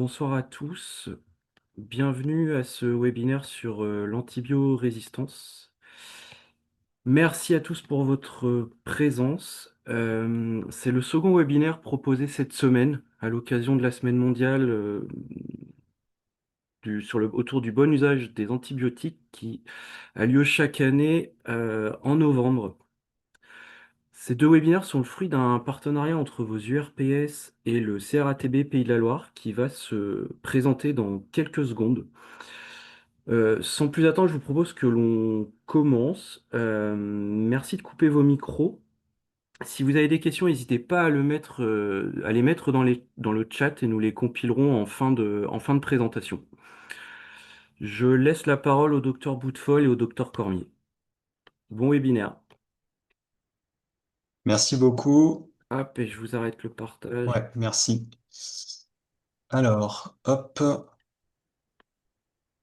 Bonsoir à tous. Bienvenue à ce webinaire sur l'antibiorésistance. Merci à tous pour votre présence. C'est le second webinaire proposé cette semaine à l'occasion de la semaine mondiale autour du bon usage des antibiotiques qui a lieu chaque année en novembre. Ces deux webinaires sont le fruit d'un partenariat entre vos URPS et le CRATB Pays de la Loire qui va se présenter dans quelques secondes. Sans plus attendre, je vous propose que l'on commence. Merci de couper vos micros. Si vous avez des questions, n'hésitez pas à les mettre dans le chat et nous les compilerons en fin de présentation. Je laisse la parole au docteur Boutefol et au docteur Cormier. Bon webinaire. Merci beaucoup. Hop, et je vous arrête le partage. Ouais, merci. Alors, hop,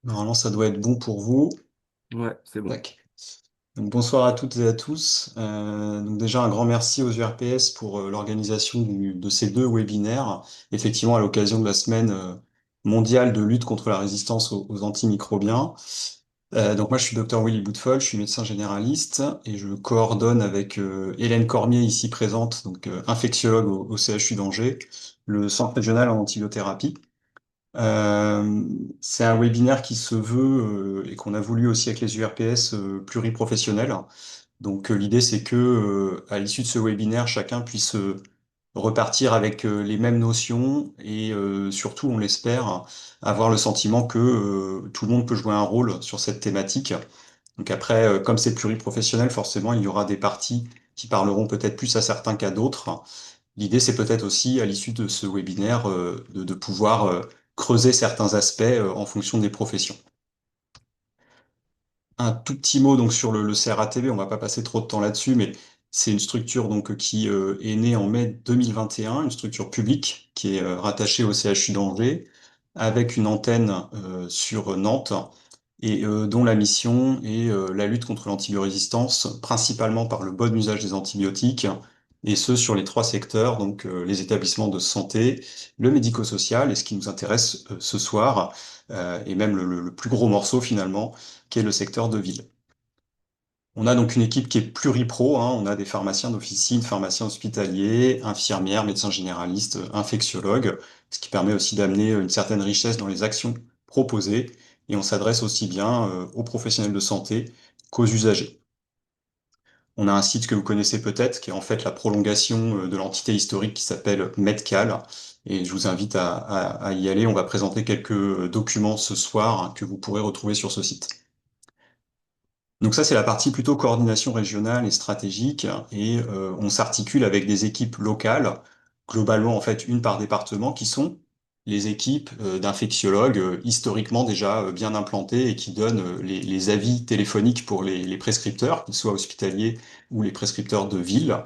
normalement ça doit être bon pour vous. Ouais, c'est bon. Tac. Donc, bonsoir à toutes et à tous. Donc déjà un grand merci aux URPS pour l'organisation de ces deux webinaires, effectivement à l'occasion de la semaine mondiale de lutte contre la résistance aux antimicrobiens. Donc moi je suis docteur Willy Boutefol, je suis médecin généraliste et je coordonne avec Hélène Cormier ici présente, donc infectiologue au CHU d'Angers, le centre régional en antibiothérapie. C'est un webinaire qui se veut et qu'on a voulu aussi avec les URPS pluriprofessionnels. Donc l'idée c'est que à l'issue de ce webinaire, chacun puisse repartir avec les mêmes notions et surtout, on l'espère, avoir le sentiment que tout le monde peut jouer un rôle sur cette thématique. Donc après, comme c'est pluriprofessionnel, forcément, il y aura des parties qui parleront peut-être plus à certains qu'à d'autres. L'idée, c'est peut-être aussi, à l'issue de ce webinaire, de pouvoir creuser certains aspects en fonction des professions. Un tout petit mot donc sur le CRATB, on va pas passer trop de temps là-dessus, mais c'est une structure donc qui est née en mai 2021, une structure publique qui est rattachée au CHU d'Angers, avec une antenne sur Nantes et dont la mission est la lutte contre l'antibiorésistance, principalement par le bon usage des antibiotiques, et ce sur les trois secteurs, donc les établissements de santé, le médico-social, et ce qui nous intéresse ce soir, et même le plus gros morceau finalement, qui est le secteur de ville. On a donc une équipe qui est pluripro, hein. On a des pharmaciens d'officine, pharmaciens hospitaliers, infirmières, médecins généralistes, infectiologues, ce qui permet aussi d'amener une certaine richesse dans les actions proposées. Et on s'adresse aussi bien aux professionnels de santé qu'aux usagers. On a un site que vous connaissez peut-être, qui est en fait la prolongation de l'entité historique qui s'appelle Medcal. Et je vous invite à y aller. On va présenter quelques documents ce soir hein, que vous pourrez retrouver sur ce site. Donc ça, c'est la partie plutôt coordination régionale et stratégique, et on s'articule avec des équipes locales, globalement en fait une par département, qui sont les équipes d'infectiologues historiquement déjà bien implantées et qui donnent les avis téléphoniques pour les prescripteurs, qu'ils soient hospitaliers ou les prescripteurs de ville.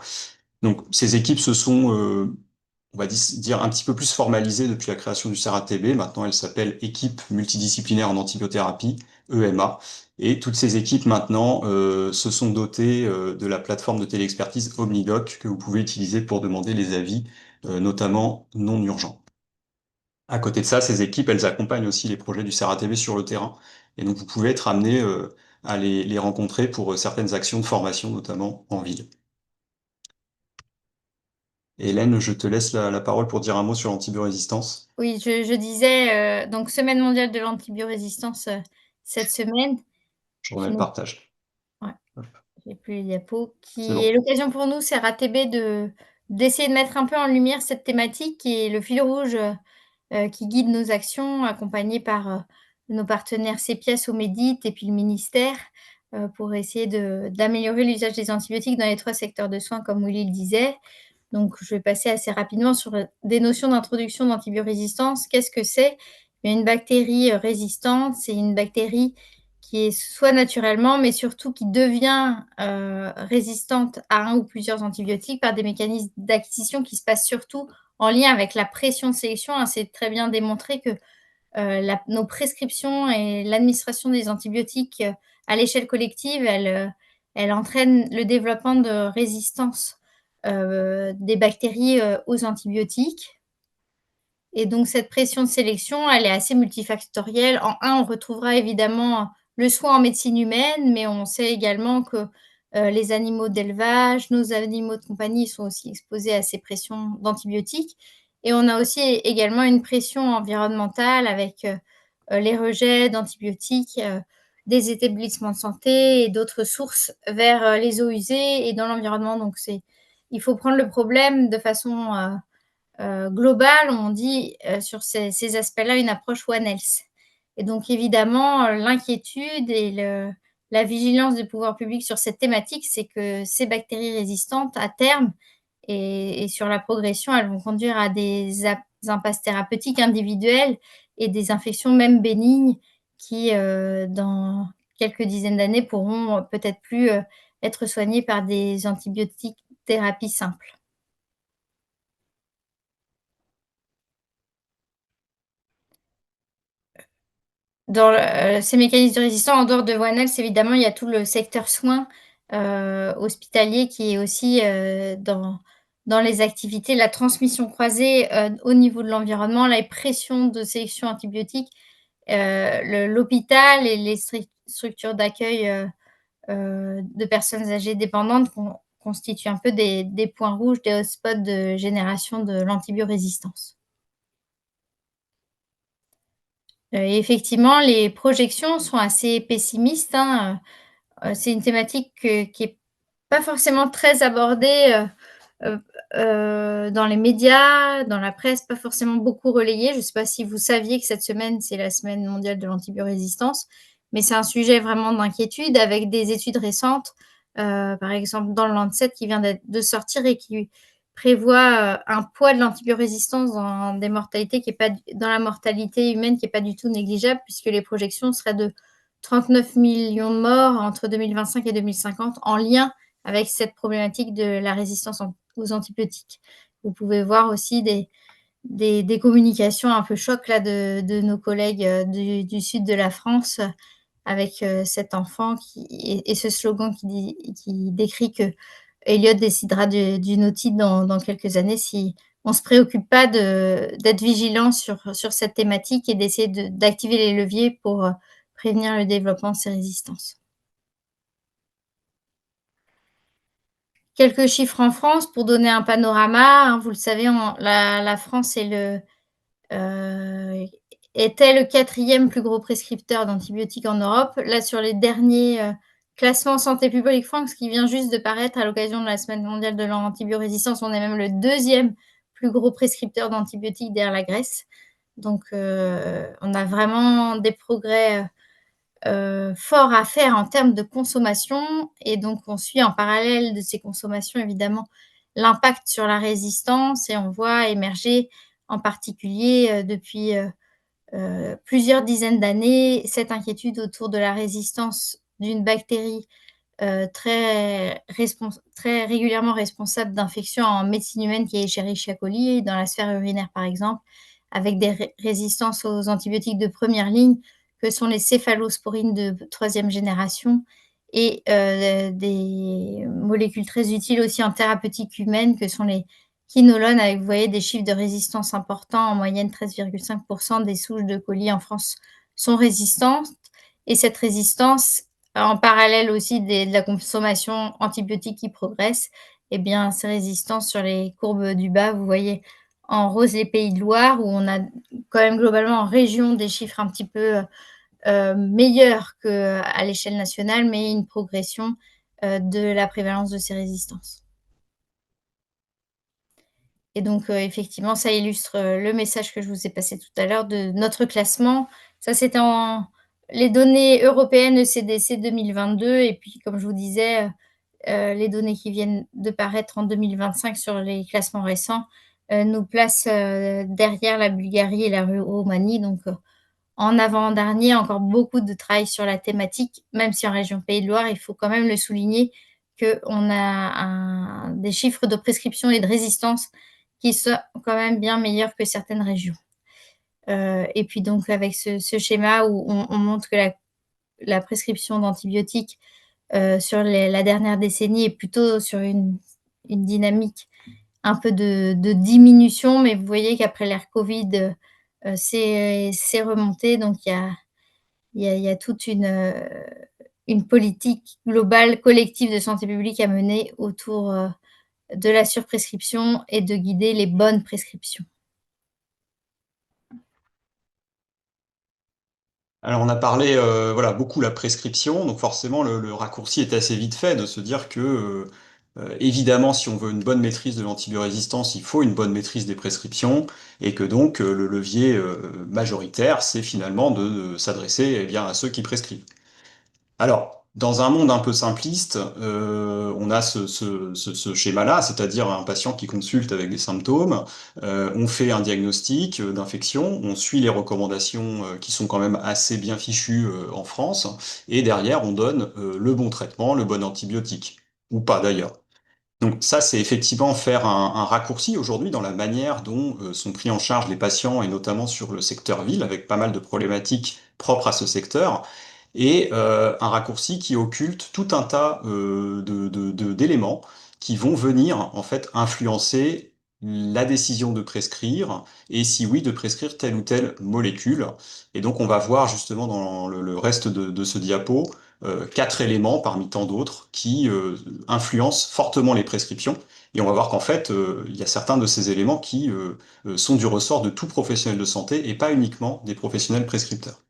Donc ces équipes se sont, on va dire, un petit peu plus formalisées depuis la création du CRATB. Maintenant, elles s'appellent équipe multidisciplinaire en antibiothérapie, EMA. Et toutes ces équipes maintenant se sont dotées de la plateforme de téléexpertise OmniDoc que vous pouvez utiliser pour demander les avis, notamment non urgents. À côté de ça, ces équipes, elles accompagnent aussi les projets du CRATB sur le terrain. Et donc, vous pouvez être amené à les rencontrer pour certaines actions de formation, notamment en ville. Hélène, je te laisse la parole pour dire un mot sur l'antibiorésistance. Oui, je disais, donc semaine mondiale de l'antibiorésistance, cette semaine, Je remets qui le nous partage. ouais, Hop, j'ai plus les diapos, c'est qui est bon. l'occasion pour nous, CRATB, d'essayer de mettre un peu en lumière cette thématique qui est le fil rouge, qui guide nos actions, accompagnés par, nos partenaires CEPIAS, Omedit et puis le ministère, pour essayer d'améliorer l'usage des antibiotiques dans les 3 secteurs de soins, comme Willy le disait. Donc, je vais passer assez rapidement sur des notions d'introduction d'antibiorésistance. Qu'est-ce que c'est? Il y a une bactérie résistante, c'est une bactérie qui est soit naturellement, mais surtout qui devient résistante à un ou plusieurs antibiotiques par des mécanismes d'acquisition qui se passent surtout en lien avec la pression de sélection. Hein. C'est très bien démontré que nos prescriptions et l'administration des antibiotiques à l'échelle collective, elle entraîne le développement de résistance des bactéries aux antibiotiques. Et donc cette pression de sélection, elle est assez multifactorielle. En un, on retrouvera évidemment le soin en médecine humaine, mais on sait également que, les animaux d'élevage, nos animaux de compagnie sont aussi exposés à ces pressions d'antibiotiques. Et on a aussi également une pression environnementale avec, les rejets d'antibiotiques, des établissements de santé et d'autres sources vers, les eaux usées et dans l'environnement. Donc il faut prendre le problème de façon, globale, on dit, sur ces aspects-là, une approche One Health. Et donc évidemment, l'inquiétude et la vigilance des pouvoirs publics sur cette thématique, c'est que ces bactéries résistantes, à terme et sur la progression, elles vont conduire à des impasses thérapeutiques individuelles et des infections même bénignes qui, dans quelques dizaines d'années, pourront peut-être plus, être soignées par des antibiotiques thérapies simples. Dans ces mécanismes de résistance, en dehors de One Health, évidemment, il y a tout le secteur soins, hospitalier qui est aussi, dans les activités. La transmission croisée, au niveau de l'environnement, les pressions de sélection antibiotique, l'hôpital et les structures d'accueil, de personnes âgées dépendantes constituent un peu des points rouges, des hotspots de génération de l'antibiorésistance. Et effectivement, les projections sont assez pessimistes, hein, c'est une thématique qui est pas forcément très abordée, dans les médias, dans la presse, pas forcément beaucoup relayée. Je ne sais pas si vous saviez que cette semaine, c'est la semaine mondiale de l'antibiorésistance, mais c'est un sujet vraiment d'inquiétude avec des études récentes, par exemple dans le Lancet qui vient de sortir et qui prévoit, un poids de l'antibiorésistance dans la mortalité humaine qui est pas du tout négligeable puisque les projections seraient de 39 millions de morts entre 2025 et 2050 en lien avec cette problématique de la résistance aux antibiotiques. Vous pouvez voir aussi des communications un peu choc là de nos collègues du sud de la France avec cet enfant et ce slogan qui décrit que Elliot décidera d'une otite dans quelques années si on ne se préoccupe pas d'être vigilant sur cette thématique et d'essayer d'activer les leviers pour prévenir le développement de ces résistances. Quelques chiffres en France pour donner un panorama, hein, vous le savez, la France heu, était le 4e plus gros prescripteur d'antibiotiques en Europe. Là, sur les derniers, classements Santé publique France qui vient juste de paraître à l'occasion de la semaine mondiale de l'antibiorésistance, on est même le 2e plus gros prescripteur d'antibiotiques derrière la Grèce. Donc, on a vraiment des progrès, fort à faire en termes de consommation et donc on suit en parallèle de ces consommations évidemment l'impact sur la résistance et on voit émerger en particulier, depuis, plusieurs dizaines d'années cette inquiétude autour de la résistance d'une bactérie, très régulièrement responsable d'infections en médecine humaine qui est Escherichia coli dans la sphère urinaire par exemple, avec des résistances aux antibiotiques de première ligne que sont les céphalosporines de troisième génération et des molécules très utiles aussi en thérapeutique humaine que sont les quinolones avec, vous voyez, des chiffres de résistance importants, en moyenne 13,5 % des souches de colis en France sont résistantes et cette résistance, en parallèle aussi de la consommation antibiotique qui progresse, eh bien, ces résistances sur les courbes du bas, vous voyez en rose les Pays de Loire, où on a quand même globalement en région des chiffres un petit peu meilleurs qu'à l'échelle nationale, mais une progression de la prévalence de ces résistances. Et donc, effectivement, ça illustre le message que je vous ai passé tout à l'heure de notre classement. Ça, c'était les données européennes ECDC 2022 et puis, comme je vous disais, les données qui viennent de paraître en 2025 sur les classements récents, nous placent, derrière la Bulgarie et la Roumanie. Donc, en avant-dernier, encore beaucoup de travail sur la thématique, même si en région Pays de Loire, il faut quand même le souligner qu'on a des chiffres de prescription et de résistance qui sont quand même bien meilleurs que certaines régions. Et puis donc avec ce schéma où on montre que la prescription d'antibiotiques sur la dernière décennie est plutôt sur une dynamique un peu de diminution, mais vous voyez qu'après l'ère Covid, c'est remonté. Donc il y a toute une politique globale, collective de santé publique à mener autour, de la surprescription et de guider les bonnes prescriptions. Alors on a parlé voilà, beaucoup de la prescription, donc forcément le raccourci est assez vite fait de se dire que évidemment si on veut une bonne maîtrise de l'antibiorésistance, il faut une bonne maîtrise des prescriptions et que donc le levier majoritaire c'est finalement de s'adresser eh bien, à ceux qui prescrivent. Alors, dans un monde un peu simpliste, on a ce schéma-là, c'est-à-dire un patient qui consulte avec des symptômes, on fait un diagnostic d'infection, on suit les recommandations qui sont quand même assez bien fichues en France, et derrière on donne le bon traitement, le bon antibiotique, ou pas d'ailleurs. Donc ça, c'est effectivement faire un raccourci aujourd'hui dans la manière dont sont pris en charge les patients, et notamment sur le secteur ville, avec pas mal de problématiques propres à ce secteur, et un raccourci qui occulte tout un tas d'éléments qui vont venir en fait influencer la décision de prescrire, et si oui, de prescrire telle ou telle molécule. Et donc on va voir justement dans le reste de ce diapo quatre éléments parmi tant d'autres qui influencent fortement les prescriptions. Et on va voir qu'en fait, il y a certains de ces éléments qui sont du ressort de tout professionnel de santé et pas uniquement des professionnels prescripteurs.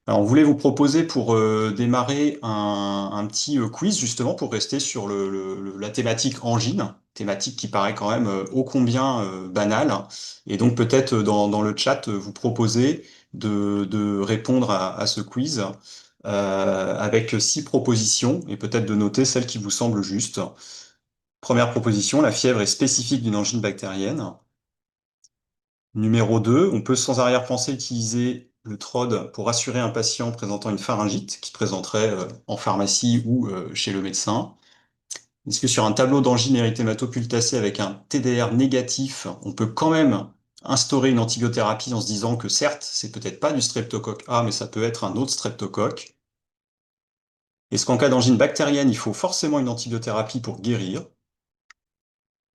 Alors, on voulait vous proposer pour démarrer un petit quiz justement pour rester sur la thématique angine, thématique qui paraît quand même ô combien banale. Et donc peut-être dans le chat vous proposer de répondre à ce quiz avec 6 propositions et peut-être de noter celle qui vous semble juste. Première proposition, la fièvre est spécifique d'une angine bactérienne. Numéro 2, on peut sans arrière-pensée utiliser le TROD pour rassurer un patient présentant une pharyngite qui présenterait en pharmacie ou chez le médecin. Est-ce que sur un tableau d'angine érythématopultacée avec un TDR négatif, on peut quand même instaurer une antibiothérapie en se disant que certes, c'est peut-être pas du streptocoque A, mais ça peut être un autre streptocoque? Est-ce qu'en cas d'angine bactérienne, il faut forcément une antibiothérapie pour guérir?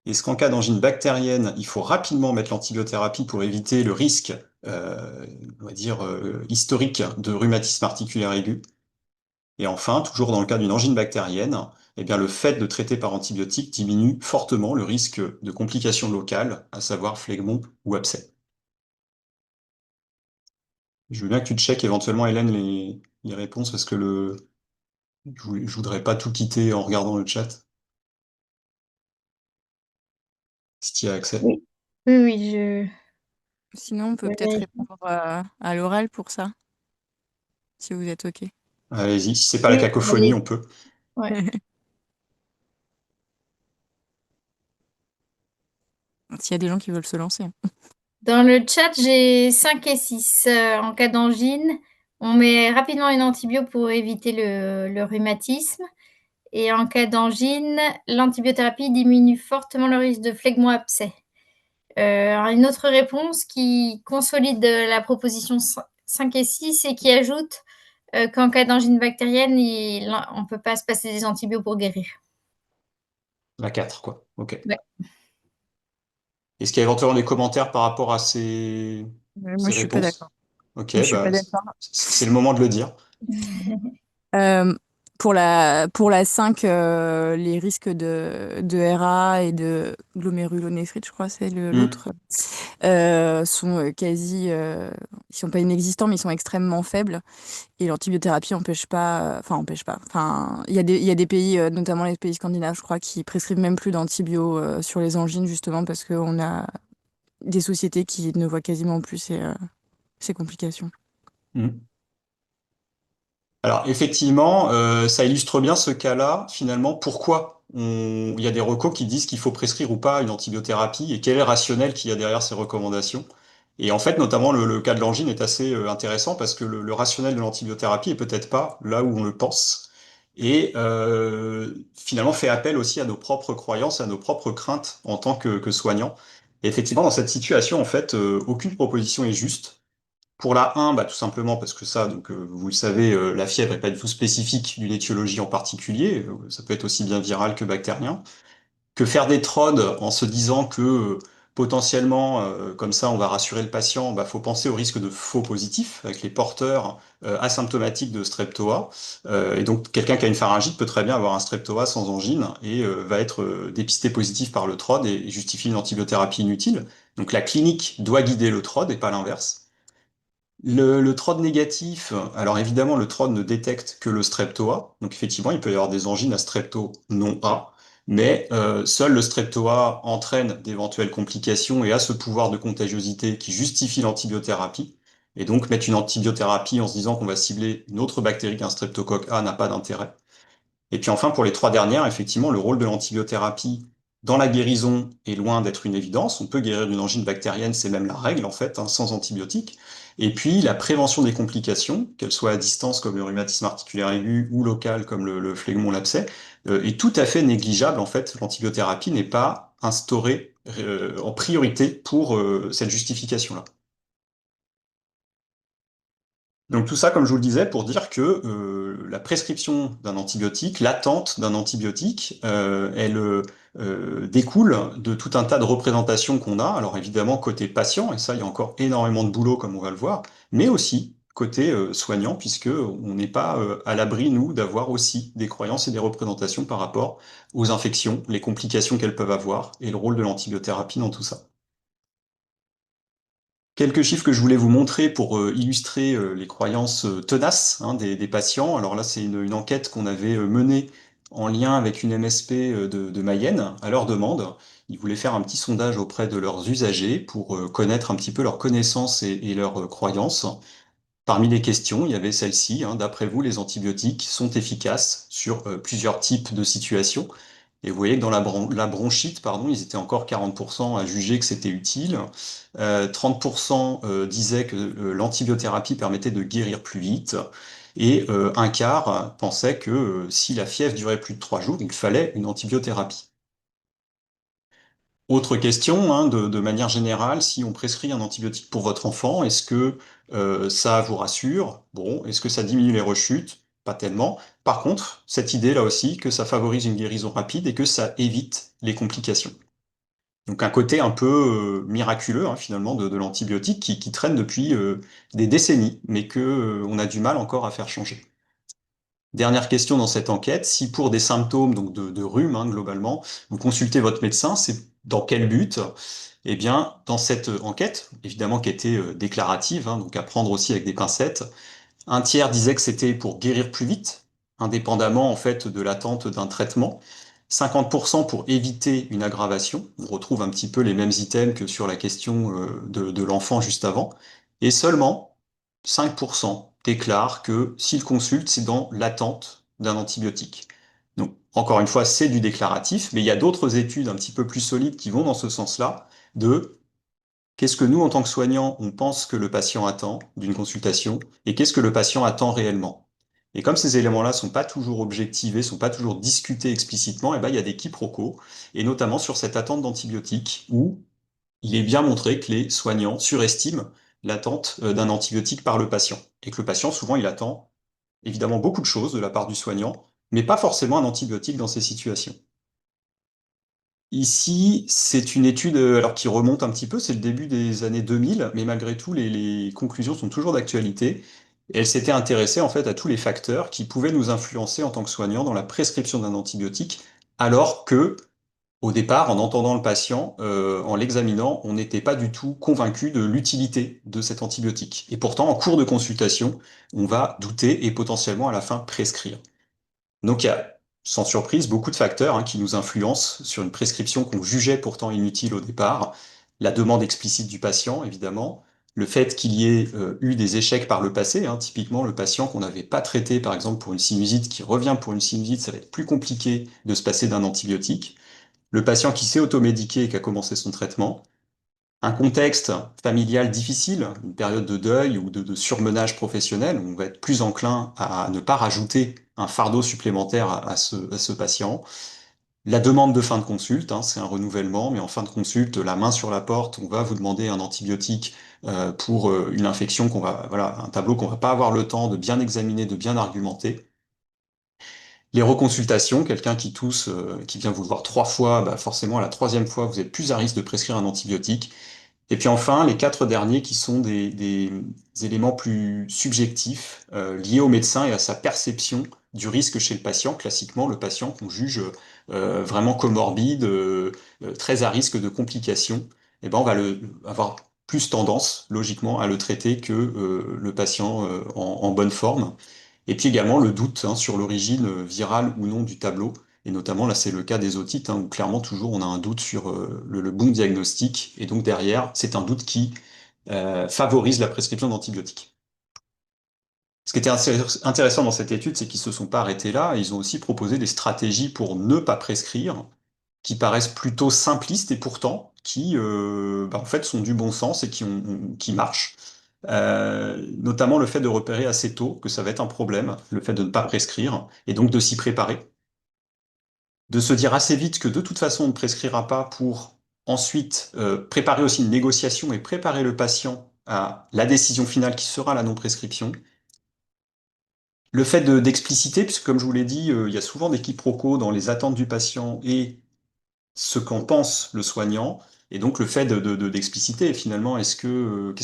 Est-ce qu'en cas d'angine bactérienne, il faut rapidement mettre l'antibiothérapie pour éviter le risque, on va dire, historique de rhumatisme articulaire aigu? Et enfin, toujours dans le cas d'une angine bactérienne, eh bien, le fait de traiter par antibiotique diminue fortement le risque de complications locales, à savoir phlegmon ou abcès. Je veux bien que tu checkes éventuellement, Hélène, les réponses, parce que je voudrais pas tout quitter en regardant le chat, si tu y as accès. Oui. Oui, oui, Sinon, on je peut peut-être vérifie. répondre à l'oral pour ça, si vous êtes OK. Allez-y, si c'est pas la Oui, cacophonie, allez. on peut. Ouais. S'il y a des gens qui veulent se lancer. Dans le chat, j'ai 5 et 6. En cas d'angine, on met rapidement une antibio pour éviter le rhumatisme, et en cas d'angine, l'antibiothérapie diminue fortement le risque de phlegmo-abcès. Alors une autre réponse qui consolide, la proposition 5 et 6 et qui ajoute, qu'en cas d'angine bactérienne, on peut pas se passer des antibiotiques pour guérir. La 4, quoi. Ok. Ouais. Est-ce qu'il y a éventuellement des commentaires par rapport à Moi, ces je suis pas d'accord. réponses? Ok, Je suis bah, pas d'accord. c'est le moment de le dire. Euh, pour la 5, les risques de RA et de glomérulonéphrite, je crois, c'est Hmm. l'autre, sont quasi, ils sont pas inexistants, mais ils sont extrêmement faibles. Et l'antibiothérapie empêche pas. Enfin, il y a des pays, notamment les pays scandinaves, je crois, qui prescrivent même plus d'antibio sur les angines, justement parce qu'on a des sociétés qui ne voient quasiment plus ces complications. Hmm. Alors effectivement, ça illustre bien ce cas-là, finalement, pourquoi il y a des recos qui disent qu'il faut prescrire ou pas une antibiothérapie et quel est le rationnel qu'il y a derrière ces recommandations. Et en fait, notamment, le cas de l'angine est assez intéressant parce que le rationnel de l'antibiothérapie est peut-être pas là où on le pense et finalement fait appel aussi à nos propres croyances, à nos propres craintes en tant que soignants. Et effectivement, dans cette situation, en fait, aucune proposition est juste. Pour la 1, bah, tout simplement parce que ça, donc, vous le savez, la fièvre n'est pas du tout spécifique d'une étiologie en particulier. Ça peut être aussi bien viral que bactérien. que faire des TROD en se disant que potentiellement, comme ça, on va rassurer le patient, bah, faut penser au risque de faux positifs avec les porteurs asymptomatiques de streptoa. Et donc, quelqu'un qui a une pharyngite peut très bien avoir un streptoa sans angine et va être dépisté positif par le TROD et justifier une antibiothérapie inutile. Donc, la clinique doit guider le TROD et pas l'inverse. Le TROD négatif, alors évidemment, le TROD ne détecte que le streptoa. Donc effectivement, il peut y avoir des angines à strepto non A, mais seul le streptoa entraîne d'éventuelles complications et a ce pouvoir de contagiosité qui justifie l'antibiothérapie. Et donc mettre une antibiothérapie en se disant qu'on va cibler une autre bactérie qu'un streptocoque A n'a pas d'intérêt. Et puis enfin, pour les trois dernières, effectivement, le rôle de l'antibiothérapie dans la guérison est loin d'être une évidence. On peut guérir d'une angine bactérienne, c'est même la règle en fait, hein, sans antibiotiques. Et puis la prévention des complications, qu'elles soient à distance comme le rhumatisme articulaire aigu ou local comme le phlegmon l'abcès, est tout à fait négligeable en fait. L'antibiothérapie n'est pas instaurée en priorité pour cette justification-là. Donc tout ça, comme je vous le disais, pour dire que la prescription d'un antibiotique, l'attente d'un antibiotique, elle découle de tout un tas de représentations qu'on a. Alors évidemment côté patient, et ça il y a encore énormément de boulot comme on va le voir, mais aussi côté soignant, puisque on n'est pas à l'abri, nous, d'avoir aussi des croyances et des représentations par rapport aux infections, les complications qu'elles peuvent avoir, et le rôle de l'antibiothérapie dans tout ça. Quelques chiffres que je voulais vous montrer pour illustrer les croyances tenaces hein, des patients. Alors là, c'est une enquête qu'on avait menée en lien avec une MSP de Mayenne à leur demande. Ils voulaient faire un petit sondage auprès de leurs usagers pour connaître un petit peu leurs connaissances et leurs croyances. Parmi les questions, il y avait celle-ci, hein, d'après vous, les antibiotiques sont efficaces sur plusieurs types de situations. Et vous voyez que dans la bronchite, pardon, ils étaient encore 40% à juger que c'était utile. 30% disaient que l'antibiothérapie permettait de guérir plus vite. Et un quart pensait que si la fièvre durait plus de 3 jours, il fallait une antibiothérapie. Autre question, hein, de manière générale, si on prescrit un antibiotique pour votre enfant, est-ce que ça vous rassure? Bon, est-ce que ça diminue les rechutes? Pas tellement. Par contre, cette idée là aussi, que ça favorise une guérison rapide et que ça évite les complications. Donc un côté un peu miraculeux hein, finalement de l'antibiotique qui traîne depuis des décennies, mais que on a du mal encore à faire changer. Dernière question dans cette enquête, si pour des symptômes donc de rhume hein, globalement, vous consultez votre médecin, c'est dans quel but? Eh bien, dans cette enquête, évidemment qui était déclarative, hein, donc à prendre aussi avec des pincettes, un tiers disait que c'était pour guérir plus vite, indépendamment en fait de l'attente d'un traitement. 50% pour éviter une aggravation. On retrouve un petit peu les mêmes items que sur la question de l'enfant juste avant. Et seulement 5% déclarent que s'ils consultent, c'est dans l'attente d'un antibiotique. Donc, encore une fois, c'est du déclaratif, mais il y a d'autres études un petit peu plus solides qui vont dans ce sens-là, de qu'est-ce que nous, en tant que soignants, on pense que le patient attend d'une consultation et qu'est-ce que le patient attend réellement. Et comme ces éléments-là sont pas toujours objectivés, sont pas toujours discutés explicitement, et ben, il y a des quiproquos, et notamment sur cette attente d'antibiotiques, où il est bien montré que les soignants surestiment l'attente d'un antibiotique par le patient. Et que le patient, souvent, il attend évidemment beaucoup de choses de la part du soignant, mais pas forcément un antibiotique dans ces situations. Ici, c'est une étude alors qui remonte un petit peu, c'est le début des années 2000, mais malgré tout, les conclusions sont toujours d'actualité. Elle s'était intéressée en fait à tous les facteurs qui pouvaient nous influencer en tant que soignants dans la prescription d'un antibiotique, alors que, au départ, en entendant le patient, en l'examinant, on n'était pas du tout convaincu de l'utilité de cet antibiotique. Et pourtant, en cours de consultation, on va douter et potentiellement à la fin prescrire. Donc il y a, sans surprise, beaucoup de facteurs hein, qui nous influencent sur une prescription qu'on jugeait pourtant inutile au départ. La demande explicite du patient, évidemment, le fait qu'il y ait eu des échecs par le passé, hein, typiquement le patient qu'on n'avait pas traité, par exemple pour une sinusite, qui revient pour une sinusite, ça va être plus compliqué de se passer d'un antibiotique. Le patient qui s'est automédiqué et qui a commencé son traitement, un contexte familial difficile, une période de deuil ou de surmenage professionnel, où on va être plus enclin à ne pas rajouter un fardeau supplémentaire à ce patient. La demande de fin de consulte, hein, c'est un renouvellement, mais en fin de consulte, la main sur la porte, on va vous demander un antibiotique pour une infection voilà, un tableau qu'on va pas avoir le temps de bien examiner, de bien argumenter. Les reconsultations, quelqu'un qui tousse, qui vient vous voir 3 fois, bah forcément à la troisième fois, vous êtes plus à risque de prescrire un antibiotique. Et puis enfin, les 4 derniers qui sont des éléments plus subjectifs, liés au médecin et à sa perception du risque chez le patient. Classiquement, le patient qu'on juge vraiment comorbide, très à risque de complications, eh ben, on va avoir plus tendance, logiquement, à le traiter que le patient en bonne forme. Et puis également le doute, hein, sur l'origine virale ou non du tableau. Et notamment, là, c'est le cas des otites, hein, où clairement, toujours, on a un doute sur le bon diagnostic. Et donc, derrière, c'est un doute qui favorise la prescription d'antibiotiques. Ce qui était intéressant dans cette étude, c'est qu'ils se sont pas arrêtés là. Ils ont aussi proposé des stratégies pour ne pas prescrire, qui paraissent plutôt simplistes et pourtant qui, bah, en fait, sont du bon sens et qui marchent. Notamment le fait de repérer assez tôt que ça va être un problème, le fait de ne pas prescrire, et donc de s'y préparer. De se dire assez vite que de toute façon on ne prescrira pas pour ensuite préparer aussi une négociation et préparer le patient à la décision finale qui sera la non-prescription. Le fait d'expliciter, puisque comme je vous l'ai dit, il y a souvent des quiproquos dans les attentes du patient et ce qu'en pense le soignant. Et donc le fait d'expliciter finalement, qu'est-ce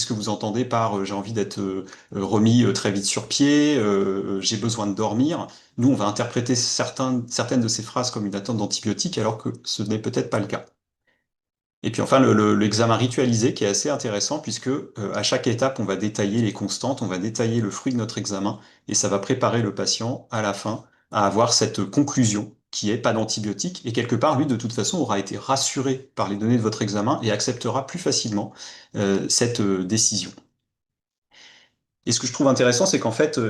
que vous entendez par j'ai envie d'être remis très vite sur pied, j'ai besoin de dormir. Nous, on va interpréter certaines de ces phrases comme une attente d'antibiotique alors que ce n'est peut-être pas le cas. Et puis enfin, l'examen ritualisé qui est assez intéressant puisque à chaque étape, on va détailler les constantes, on va détailler le fruit de notre examen et ça va préparer le patient à la fin à avoir cette conclusion qui est pas d'antibiotique. Et quelque part, lui, de toute façon, aura été rassuré par les données de votre examen et acceptera plus facilement cette décision. Et ce que je trouve intéressant, c'est qu'en fait,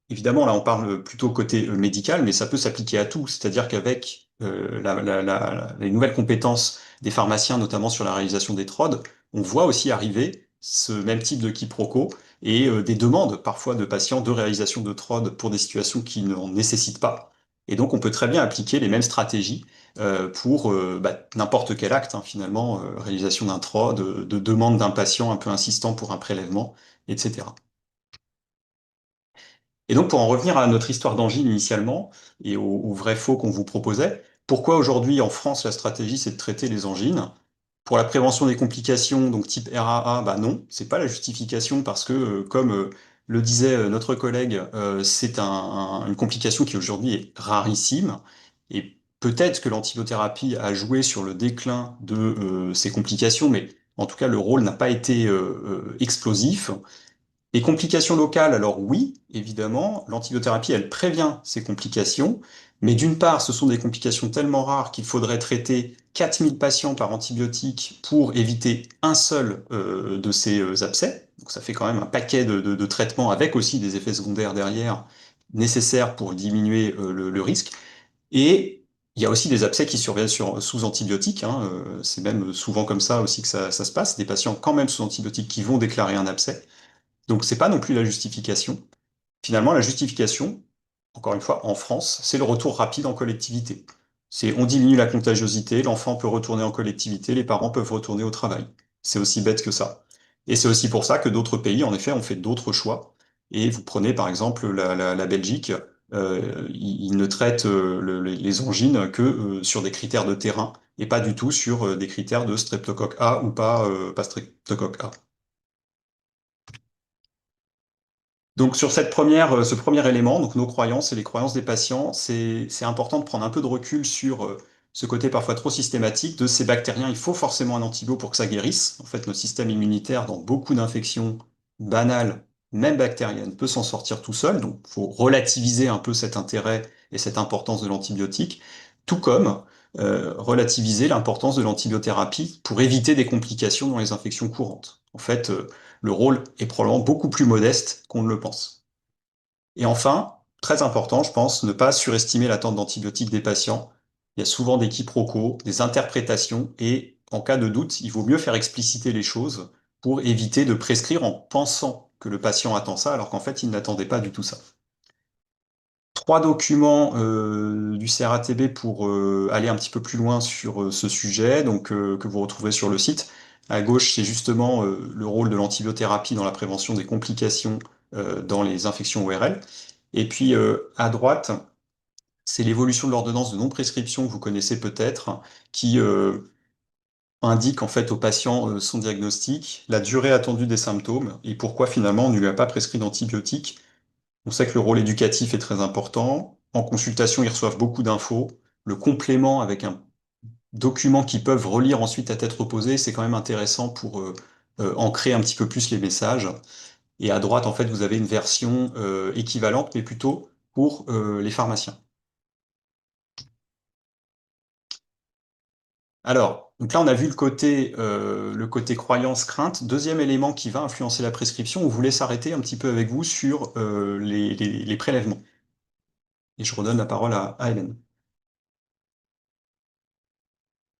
évidemment, là, on parle plutôt côté médical, mais ça peut s'appliquer à tout. C'est-à-dire qu'avec les nouvelles compétences des pharmaciens, notamment sur la réalisation des TROD, on voit aussi arriver ce même type de quiproquo et des demandes parfois de patients de réalisation de TROD pour des situations qui n'en nécessitent pas. Et donc, on peut très bien appliquer les mêmes stratégies pour n'importe quel acte, hein, finalement, réalisation d'un TROD, de demande d'un patient un peu insistant pour un prélèvement, etc. Et donc, pour en revenir à notre histoire d'angine initialement et au vrai faux qu'on vous proposait, pourquoi aujourd'hui en France la stratégie c'est de traiter les angines? Pour la prévention des complications, donc type RAA, bah non, c'est pas la justification parce que, comme le disait notre collègue, c'est une complication qui aujourd'hui est rarissime et peut-être que l'antibiothérapie a joué sur le déclin de ces complications, mais en tout cas le rôle n'a pas été explosif. Les complications locales, alors oui, évidemment, l'antibiothérapie, elle prévient ces complications, mais d'une part, ce sont des complications tellement rares qu'il faudrait traiter 4000 patients par antibiotique pour éviter un seul de ces abcès. Donc ça fait quand même un paquet de traitements avec aussi des effets secondaires derrière nécessaires pour diminuer le risque. Et il y a aussi des abcès qui surviennent sous antibiotiques, hein, c'est même souvent comme ça aussi que ça se passe, des patients quand même sous antibiotiques qui vont déclarer un abcès. Donc c'est pas non plus la justification. Finalement, la justification, encore une fois, en France, c'est le retour rapide en collectivité. C'est on diminue la contagiosité, l'enfant peut retourner en collectivité, les parents peuvent retourner au travail. C'est aussi bête que ça. Et c'est aussi pour ça que d'autres pays, en effet, ont fait d'autres choix. Et vous prenez par exemple la Belgique, ils ne traitent les angines que sur des critères de terrain et pas du tout sur des critères de streptocoque A ou pas streptocoque A. Donc sur ce premier élément, donc nos croyances et les croyances des patients, c'est important de prendre un peu de recul sur ce côté parfois trop systématique de ces bactériens. Il faut forcément un antibio pour que ça guérisse. En fait, notre système immunitaire, dans beaucoup d'infections banales, même bactériennes, peut s'en sortir tout seul. Donc, il faut relativiser un peu cet intérêt et cette importance de l'antibiotique, tout comme relativiser l'importance de l'antibiothérapie pour éviter des complications dans les infections courantes. En fait, le rôle est probablement beaucoup plus modeste qu'on ne le pense. Et enfin, très important, je pense, ne pas surestimer l'attente d'antibiotiques des patients. Il y a souvent des quiproquos, des interprétations, et en cas de doute, il vaut mieux faire expliciter les choses pour éviter de prescrire en pensant que le patient attend ça, alors qu'en fait, il n'attendait pas du tout ça. 3 documents du CRATB pour aller un petit peu plus loin sur ce sujet, donc que vous retrouverez sur le site. À gauche, c'est justement le rôle de l'antibiothérapie dans la prévention des complications dans les infections ORL. Et puis à droite, c'est l'évolution de l'ordonnance de non-prescription que vous connaissez peut-être, qui indique en fait au patient son diagnostic, la durée attendue des symptômes et pourquoi finalement on ne lui a pas prescrit d'antibiotiques. On sait que le rôle éducatif est très important. En consultation, ils reçoivent beaucoup d'infos. Le complément avec un document qu'ils peuvent relire ensuite à tête reposée, c'est quand même intéressant pour ancrer un petit peu plus les messages. Et à droite, en fait, vous avez une version équivalente, mais plutôt pour les pharmaciens. Alors, donc là, on a vu le côté croyance, crainte. Deuxième élément qui va influencer la prescription, on voulait s'arrêter un petit peu avec vous sur les prélèvements. Et je redonne la parole à Hélène.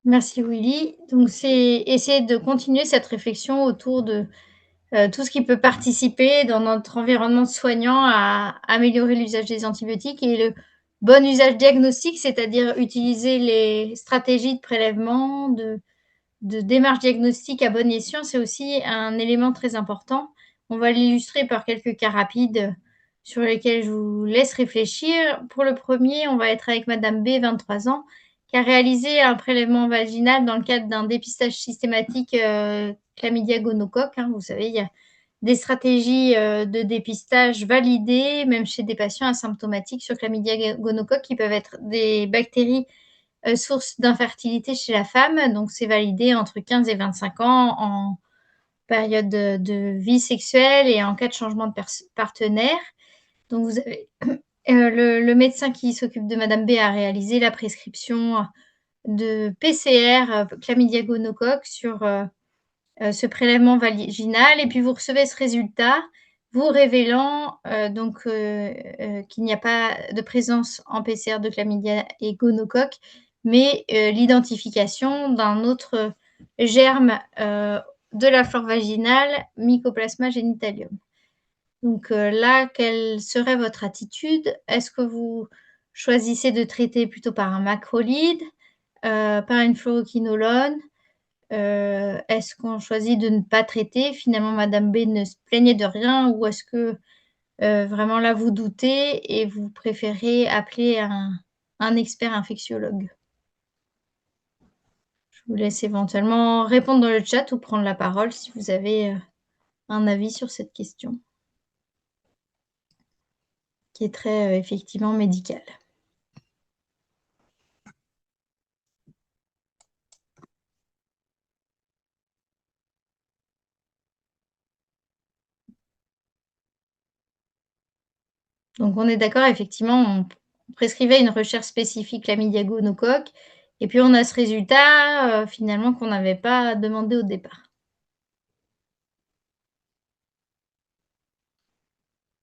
Merci Willy. Donc c'est essayer de continuer cette réflexion autour de tout ce qui peut participer dans notre environnement soignant à améliorer l'usage des antibiotiques et le bon usage diagnostique, c'est-à-dire utiliser les stratégies de prélèvement, de démarche diagnostique à bon escient, c'est aussi un élément très important. On va l'illustrer par quelques cas rapides sur lesquels je vous laisse réfléchir. Pour le premier, on va être avec Madame B, 23 ans, qui a réalisé un prélèvement vaginal dans le cadre d'un dépistage systématique chlamydia gonocoque. Vous savez, il y a des stratégies de dépistage validées, même chez des patients asymptomatiques sur chlamydia gonocoque, qui peuvent être des bactéries source d'infertilité chez la femme. Donc, c'est validé entre 15 et 25 ans en période de vie sexuelle et en cas de changement de partenaire. Donc, vous avez le médecin qui s'occupe de Madame B a réalisé la prescription de PCR chlamydia gonocoque sur ce prélèvement vaginal. Et puis, vous recevez ce résultat vous révélant qu'il n'y a pas de présence en PCR de chlamydia et gonocoque, mais l'identification d'un autre germe de la flore vaginale, Mycoplasma genitalium. Donc là, quelle serait votre attitude? Est-ce que vous choisissez de traiter plutôt par un macrolide, par une fluoroquinolone? Est-ce qu'on choisit de ne pas traiter? Finalement, Madame B ne se plaignait de rien, ou est-ce que vraiment là, vous doutez et vous préférez appeler un expert infectiologue? Je vous laisse éventuellement répondre dans le chat ou prendre la parole si vous avez un avis sur cette question, qui est très effectivement médicale. Donc on est d'accord, effectivement, on prescrivait une recherche spécifique chlamydia gonocoque et puis on a ce résultat finalement qu'on n'avait pas demandé au départ.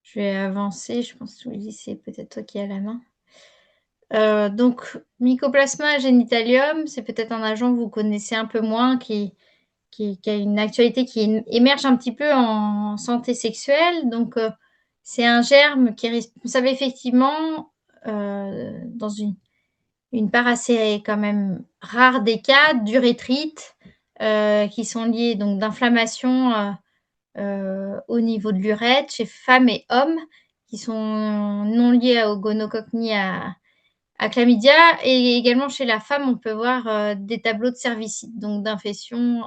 Je vais avancer, je pense que Willy, c'est peut-être toi qui as la main. Donc Mycoplasma genitalium, c'est peut-être un agent que vous connaissez un peu moins, qui a une actualité qui émerge un petit peu en santé sexuelle. Donc c'est un germe qui est responsable effectivement dans une part assez quand même rare des cas d'urétrite qui sont liés donc d'inflammation au niveau de l'urètre chez femmes et hommes, qui sont non liés au gonocoque ni à chlamydia. Et également chez la femme, on peut voir des tableaux de cervicite, donc d'infection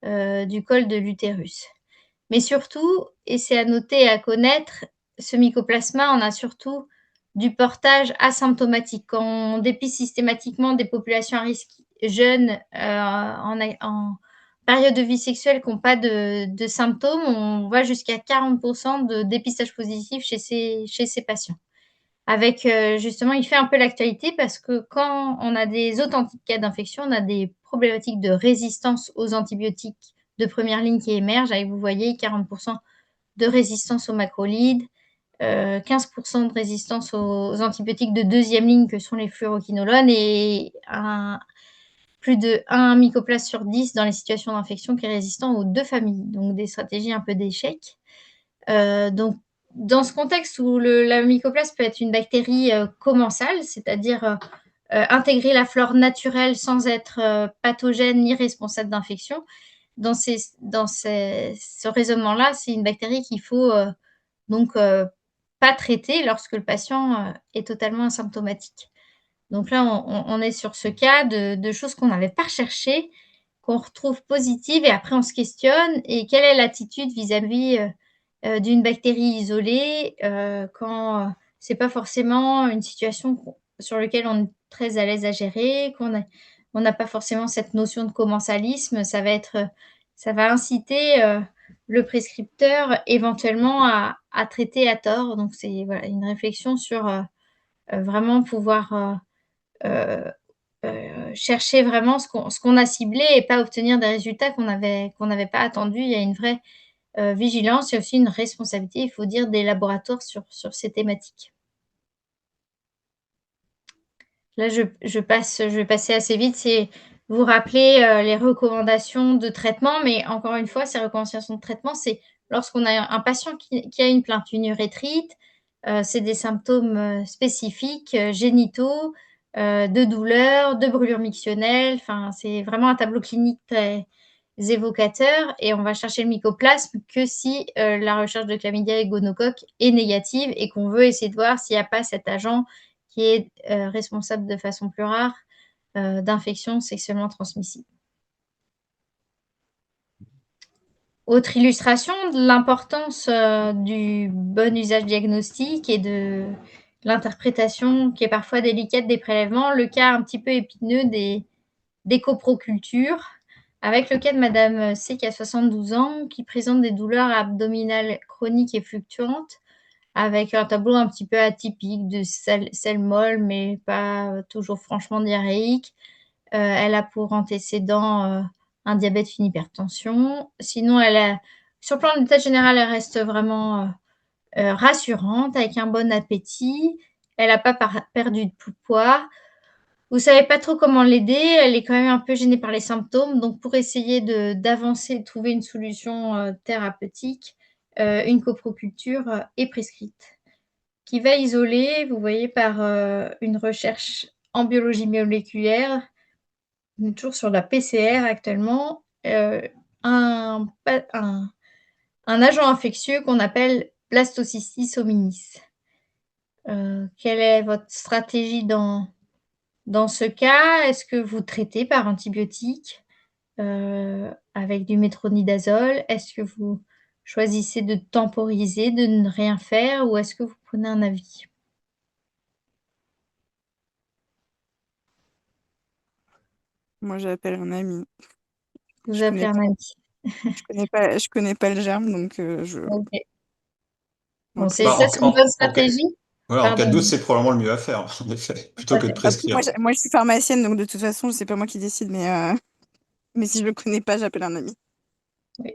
du col de l'utérus. Mais surtout, et c'est à noter et à connaître, ce mycoplasma, on a surtout du portage asymptomatique. Quand on dépiste systématiquement des populations à risque jeunes en période de vie sexuelle qui n'ont pas de symptômes, on va jusqu'à 40% de dépistage positif chez ces patients. Avec justement, il fait un peu l'actualité parce que quand on a des authentiques cas d'infection, on a des problématiques de résistance aux antibiotiques de première ligne qui émergent. Avec, vous voyez, 40% de résistance aux macrolides, 15% de résistance aux antibiotiques de deuxième ligne que sont les fluoroquinolones, et plus de 1 mycoplasme sur 10 dans les situations d'infection qui est résistant aux deux familles. Donc des stratégies un peu d'échec. Donc dans ce contexte où la mycoplasme peut être une bactérie commensale, c'est-à-dire intégrer la flore naturelle sans être pathogène ni responsable d'infection, dans ce raisonnement-là, c'est une bactérie qu'il faut donc pas traiter lorsque le patient est totalement asymptomatique. Donc là, on est sur ce cas de choses qu'on n'avait pas recherchées, qu'on retrouve positives et après on se questionne et quelle est l'attitude vis-à-vis d'une bactérie isolée quand c'est pas forcément une situation sur laquelle on est très à l'aise à gérer, on n'a pas forcément cette notion de commensalisme, ça va inciter le prescripteur éventuellement à traiter à tort. Donc c'est voilà, une réflexion sur vraiment pouvoir chercher vraiment ce qu'on a ciblé et pas obtenir des résultats qu'on n'avait pas attendus. Il y a une vraie vigilance et aussi une responsabilité, il faut dire, des laboratoires sur ces thématiques. Là, je vais passer assez vite. C'est vous rappeler les recommandations de traitement, mais encore une fois, ces recommandations de traitement, c'est lorsqu'on a un patient qui a une plainte, une urétrite, c'est des symptômes spécifiques, génitaux, de douleur, de brûlure mictionnelle. Enfin, c'est vraiment un tableau clinique très évocateur et on va chercher le mycoplasme que si la recherche de chlamydia et gonocoque est négative et qu'on veut essayer de voir s'il n'y a pas cet agent qui est responsable de façon plus rare d'infections sexuellement transmissibles. Autre illustration de l'importance du bon usage diagnostique et de l'interprétation qui est parfois délicate des prélèvements, le cas un petit peu épineux des coprocultures, avec le cas de Madame C qui a 72 ans, qui présente des douleurs abdominales chroniques et fluctuantes, avec un tableau un petit peu atypique de selle molle, mais pas toujours franchement diarrhéique. Elle a pour antécédent un diabète, une hypertension. Sinon, sur le plan de l'état général, elle reste vraiment rassurante, avec un bon appétit. Elle n'a pas perdu de poids. Vous ne savez pas trop comment l'aider. Elle est quand même un peu gênée par les symptômes. Donc, pour essayer d'avancer, de trouver une solution thérapeutique, une coproculture est prescrite, qui va isoler, vous voyez, par une recherche en biologie moléculaire, on est toujours sur la PCR actuellement, un agent infectieux qu'on appelle Blastocystis hominis. Quelle est votre stratégie dans ce cas? Est-ce que vous traitez par antibiotique avec du métronidazole? Est-ce que vous choisissez de temporiser, de ne rien faire ou est-ce que vous prenez un avis? Moi, j'appelle un ami. Vous Je appelez connais un pas, ami. je connais pas le germe, donc OK. Bon, après, Bah, ça, c'est une bonne stratégie. voilà, en cas Pardon. de doute, c'est probablement le mieux à faire, en effet, plutôt que de prescrire. moi, je suis pharmacienne, donc de toute façon, c'est pas moi qui décide, mais si je le connais pas, j'appelle un ami. Oui.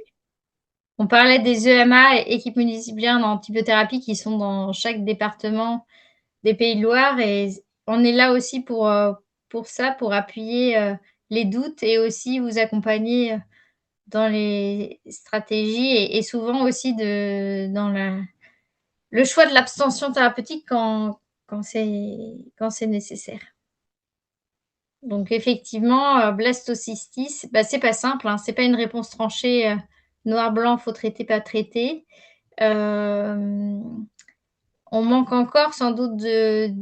On parlait des EMA, équipes municipales d'antibiothérapie, qui sont dans chaque département des Pays de Loire. Et on est là aussi pour ça, pour appuyer les doutes et aussi vous accompagner dans les stratégies et souvent aussi dans le choix de l'abstention thérapeutique quand c'est nécessaire. Donc effectivement, blastocystis, bah, c'est pas simple, hein, c'est pas une réponse tranchée, noir-blanc, faut traiter, pas traiter. On manque encore sans doute de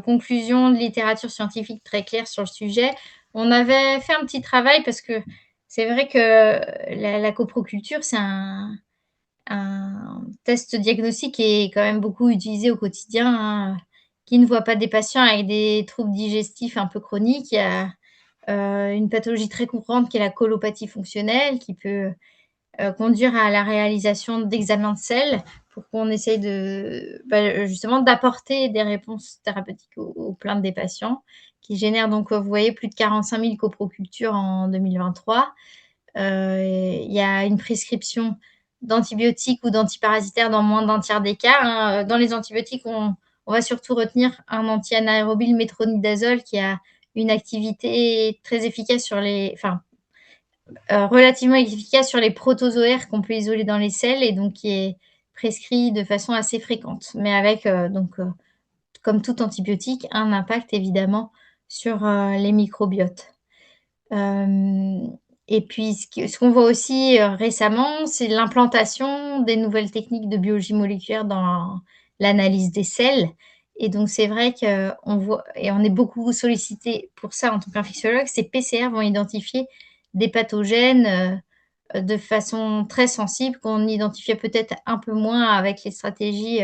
conclusions, de littérature scientifique très claire sur le sujet. On avait fait un petit travail parce que c'est vrai que la coproculture, c'est un test diagnostique qui est quand même beaucoup utilisé au quotidien, hein. Qui ne voit pas des patients avec des troubles digestifs un peu chroniques. Il y a une pathologie très courante qui est la colopathie fonctionnelle, qui peut conduire à la réalisation d'examens de selles pour qu'on essaye justement d'apporter des réponses thérapeutiques aux plaintes des patients, qui génèrent donc, vous voyez, plus de 45 000 coprocultures en 2023. Il y a une prescription d'antibiotiques ou d'antiparasitaires dans moins d'un tiers des cas, hein. Dans les antibiotiques, on va surtout retenir un anti-anaérobie, le métronidazole, qui a une activité très efficace relativement efficace sur les protozoaires qu'on peut isoler dans les selles et donc qui est prescrit de façon assez fréquente, mais avec comme tout antibiotique, un impact évidemment sur les microbiotes. Et puis ce qu'on voit aussi récemment, c'est l'implantation des nouvelles techniques de biologie moléculaire dans l'analyse des selles. Et donc c'est vrai qu'on voit, et on est beaucoup sollicité pour ça en tant qu'infectiologue, ces PCR vont identifier des pathogènes de façon très sensible qu'on identifiait peut-être un peu moins avec les stratégies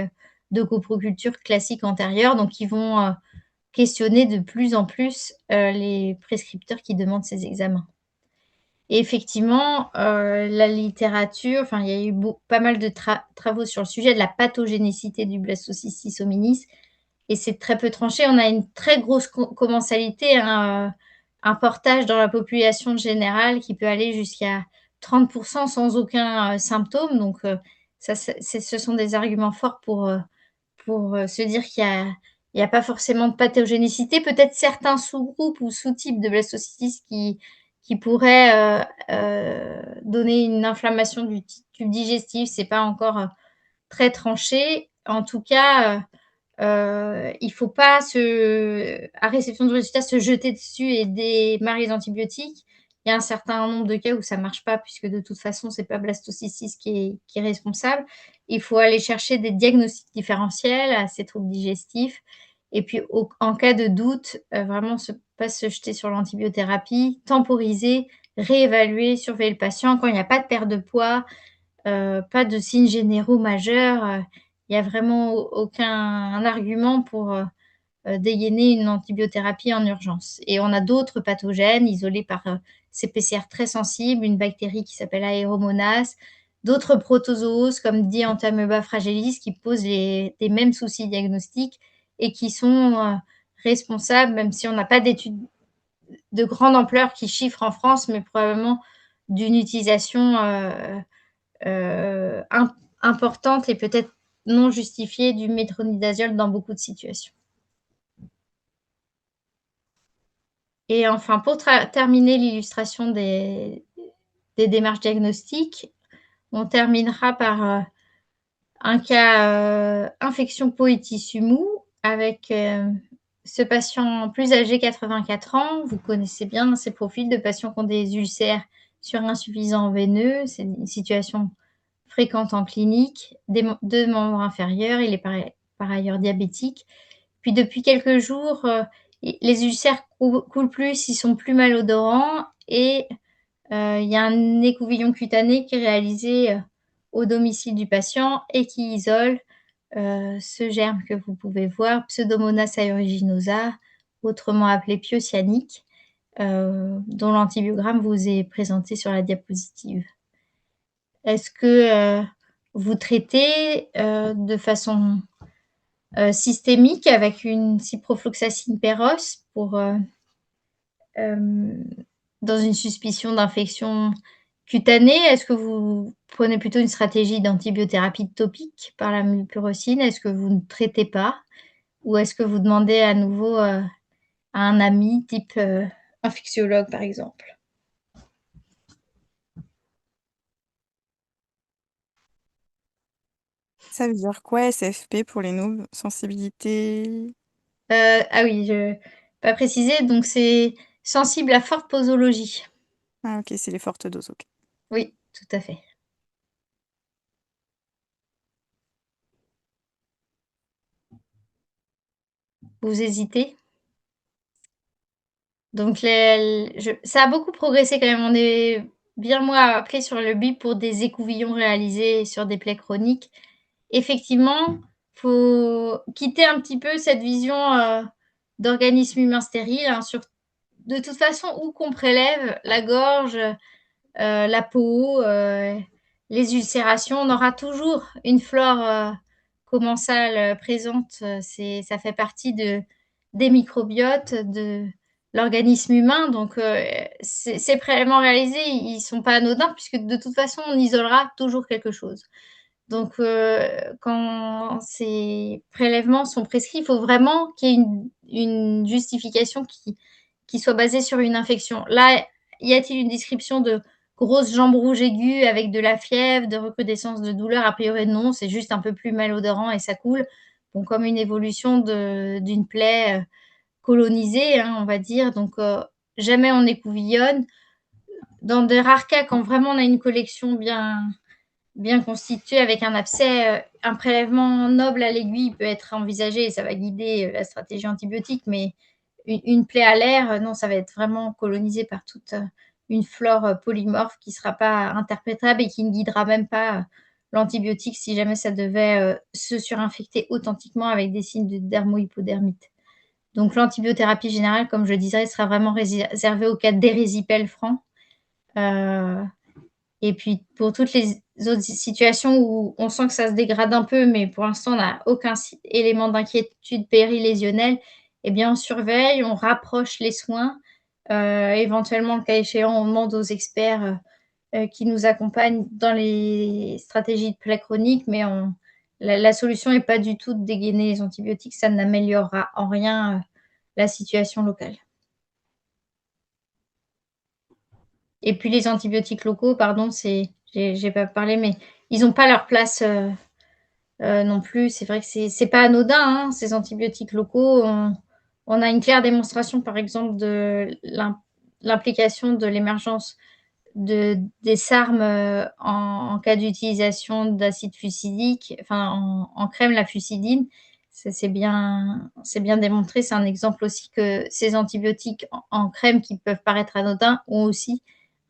de coproculture classiques antérieures. Donc ils vont questionner de plus en plus les prescripteurs qui demandent ces examens. Et effectivement, la littérature, enfin, il y a eu pas mal de travaux sur le sujet de la pathogénicité du blastocystis hominis, et c'est très peu tranché. On a une très grosse commensalité, un portage dans la population générale qui peut aller jusqu'à 30% sans aucun symptôme. Donc, ce sont des arguments forts pour se dire il y a pas forcément de pathogénicité. Peut-être certains sous-groupes ou sous-types de blastocystis qui pourraient donner une inflammation du tube digestif. C'est pas encore très tranché. En tout cas, il faut pas à réception de résultats, se jeter dessus et démarrer les antibiotiques. Il y a un certain nombre de cas où ça marche pas, puisque de toute façon, c'est pas blastocystis qui est responsable. Il faut aller chercher des diagnostics différentiels à ces troubles digestifs. Et puis, en cas de doute, vraiment pas se jeter sur l'antibiothérapie, temporiser, réévaluer, surveiller le patient. Quand il n'y a pas de perte de poids, pas de signes généraux majeurs, il n'y a vraiment aucun argument pour dégainer une antibiothérapie en urgence. Et on a d'autres pathogènes isolés par ces PCR très sensibles, une bactérie qui s'appelle Aeromonas, d'autres protozoos comme Dientamoeba fragilis qui posent des mêmes soucis diagnostiques et qui sont responsables, même si on n'a pas d'études de grande ampleur qui chiffrent en France, mais probablement d'une utilisation importante et peut-être non justifiée du métronidazole dans beaucoup de situations. Et enfin, pour terminer l'illustration des démarches diagnostiques, on terminera par un cas infection peau et tissu mou avec ce patient plus âgé, 84 ans. Vous connaissez bien ces profils de patients qui ont des ulcères sur insuffisant veineux. C'est une situation fréquente en clinique, deux membres inférieurs. Il est par ailleurs diabétique. Puis depuis quelques jours, les ulcères coulent plus, ils sont plus malodorants et il y a un écouvillon cutané qui est réalisé au domicile du patient et qui isole ce germe que vous pouvez voir, Pseudomonas aeruginosa, autrement appelé pyocianique, dont l'antibiogramme vous est présenté sur la diapositive. Est-ce que vous traitez de façon systémique avec une ciprofloxacine péros dans une suspicion d'infection cutanée? Est-ce que vous prenez plutôt une stratégie d'antibiothérapie topique par la mupirocine? Est-ce que vous ne traitez pas? Ou est-ce que vous demandez à nouveau à un ami type infectiologue, par exemple? Ça veut dire quoi SFP pour les noobs? Sensibilité? Ah oui, je pas précisé, donc c'est sensible à forte posologie. Ah ok, c'est les fortes doses, ok. Oui, tout à fait. Vous hésitez? Donc ça a beaucoup progressé quand même. On est bien moins appelé sur le BIP pour des écouvillons réalisés sur des plaies chroniques. Effectivement, faut quitter un petit peu cette vision d'organisme humain stérile, hein, de toute façon, où qu'on prélève, la gorge, la peau, les ulcérations, on aura toujours une flore commensale présente. Ça fait partie des microbiotes de l'organisme humain. Donc, ces prélèvements réalisés, ils ne sont pas anodins puisque de toute façon, on isolera toujours quelque chose. Donc, quand ces prélèvements sont prescrits, il faut vraiment qu'il y ait une justification qui soit basée sur une infection. Là, y a-t-il une description de grosses jambes rouges aiguës avec de la fièvre, de recrudescence de douleur? A priori, non, c'est juste un peu plus malodorant et ça coule. Bon, comme une évolution d'une plaie colonisée, hein, on va dire. Donc, jamais on écouvillonne. dans de rares cas, quand vraiment on a une collection bien constituée avec un abcès, un prélèvement noble à l'aiguille peut être envisagé et ça va guider la stratégie antibiotique, mais une plaie à l'air, non, ça va être vraiment colonisé par toute une flore polymorphe qui ne sera pas interprétable et qui ne guidera même pas l'antibiotique si jamais ça devait se surinfecter authentiquement avec des signes de dermohypodermite. Donc l'antibiothérapie générale, comme je le disais, sera vraiment réservée au cas d'érysipèle franc. Et puis pour toutes les autres situations où on sent que ça se dégrade un peu, mais pour l'instant on n'a aucun élément d'inquiétude périlésionnelle, eh bien on surveille, on rapproche les soins. Éventuellement, le cas échéant, on demande aux experts qui nous accompagnent dans les stratégies de plaie chronique, mais la solution n'est pas du tout de dégainer les antibiotiques, ça n'améliorera en rien la situation locale. Et puis les antibiotiques locaux, pardon, j'ai pas parlé, mais ils n'ont pas leur place non plus. C'est vrai que c'est pas anodin, hein, ces antibiotiques locaux. On a une claire démonstration, par exemple, de l'implication de l'émergence des SARM en cas d'utilisation d'acide fusidique, enfin en crème, la fusidine. C'est bien démontré. C'est un exemple aussi que ces antibiotiques en crème qui peuvent paraître anodins ont aussi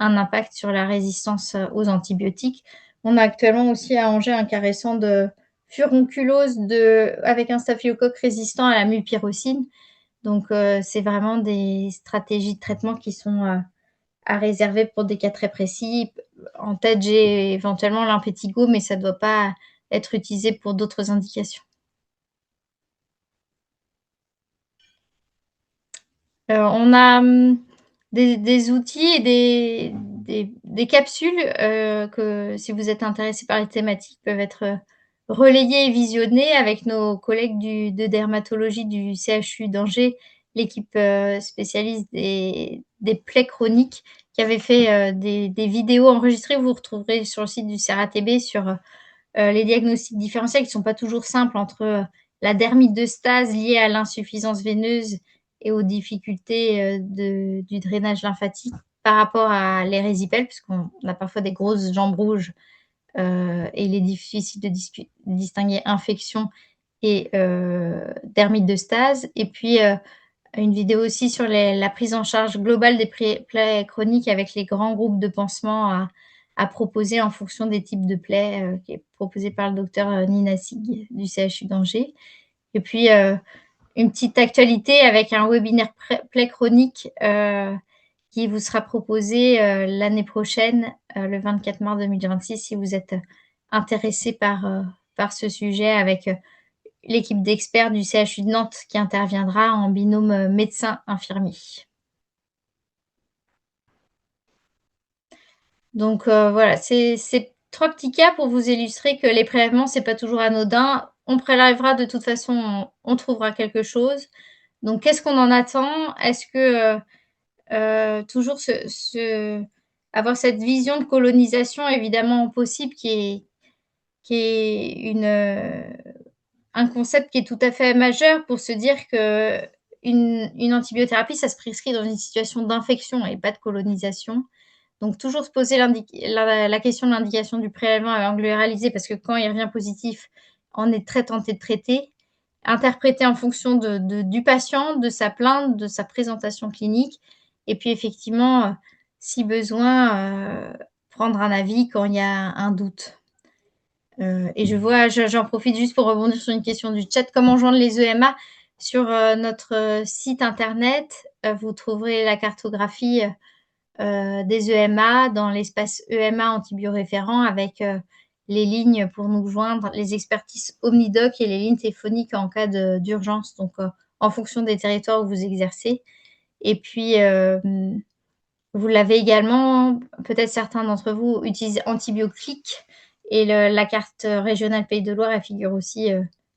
un impact sur la résistance aux antibiotiques. On a actuellement aussi à Angers un cas récent de furunculose avec un staphylocoque résistant à la mupirocine. Donc, c'est vraiment des stratégies de traitement qui sont à réserver pour des cas très précis. En tête, j'ai éventuellement l'impétigo, mais ça ne doit pas être utilisé pour d'autres indications. On a des outils et des capsules que, si vous êtes intéressé par les thématiques, peuvent être relayées et visionnées avec nos collègues de dermatologie du CHU d'Angers, l'équipe spécialiste des plaies chroniques, qui avait fait des vidéos enregistrées. Vous retrouverez sur le site du CRATB sur les diagnostics différentiels qui ne sont pas toujours simples entre la dermite de stase liée à l'insuffisance veineuse et aux difficultés du drainage lymphatique par rapport à l'érysipèle, puisqu'on a parfois des grosses jambes rouges et il est difficile de distinguer infection et dermite de stase. Et puis, une vidéo aussi sur la prise en charge globale des plaies chroniques avec les grands groupes de pansements à proposer en fonction des types de plaies, qui est proposé par le docteur Nina Sig du CHU d'Angers. Et puis, une petite actualité avec un webinaire plaie chronique qui vous sera proposé l'année prochaine, le 24 mars 2026, si vous êtes intéressé par ce sujet, avec l'équipe d'experts du CHU de Nantes qui interviendra en binôme médecin-infirmier. Donc voilà, c'est 3 petits cas pour vous illustrer que les prélèvements, c'est pas toujours anodin. On prélèvera de toute façon, on trouvera quelque chose. Donc qu'est-ce qu'on en attend? Est-ce que toujours avoir cette vision de colonisation évidemment possible qui est un concept qui est tout à fait majeur pour se dire qu'une antibiothérapie, ça se prescrit dans une situation d'infection et pas de colonisation. Donc toujours se poser la question de l'indication du prélèvement à ganglion réalisé, parce que quand il revient positif, on est très tenté de traiter. Interpréter en fonction du patient, de sa plainte, de sa présentation clinique et puis effectivement, si besoin, prendre un avis quand il y a un doute. Et j'en profite juste pour rebondir sur une question du chat. Comment joindre les EMA? Sur notre site internet, vous trouverez la cartographie des EMA dans l'espace EMA antibioréférent avec les lignes pour nous joindre, les expertises Omnidoc et les lignes téléphoniques en cas d'urgence, donc en fonction des territoires où vous exercez. Et puis, vous l'avez également, peut-être certains d'entre vous utilisent AntibioClick et la carte régionale Pays de Loire, elle figure aussi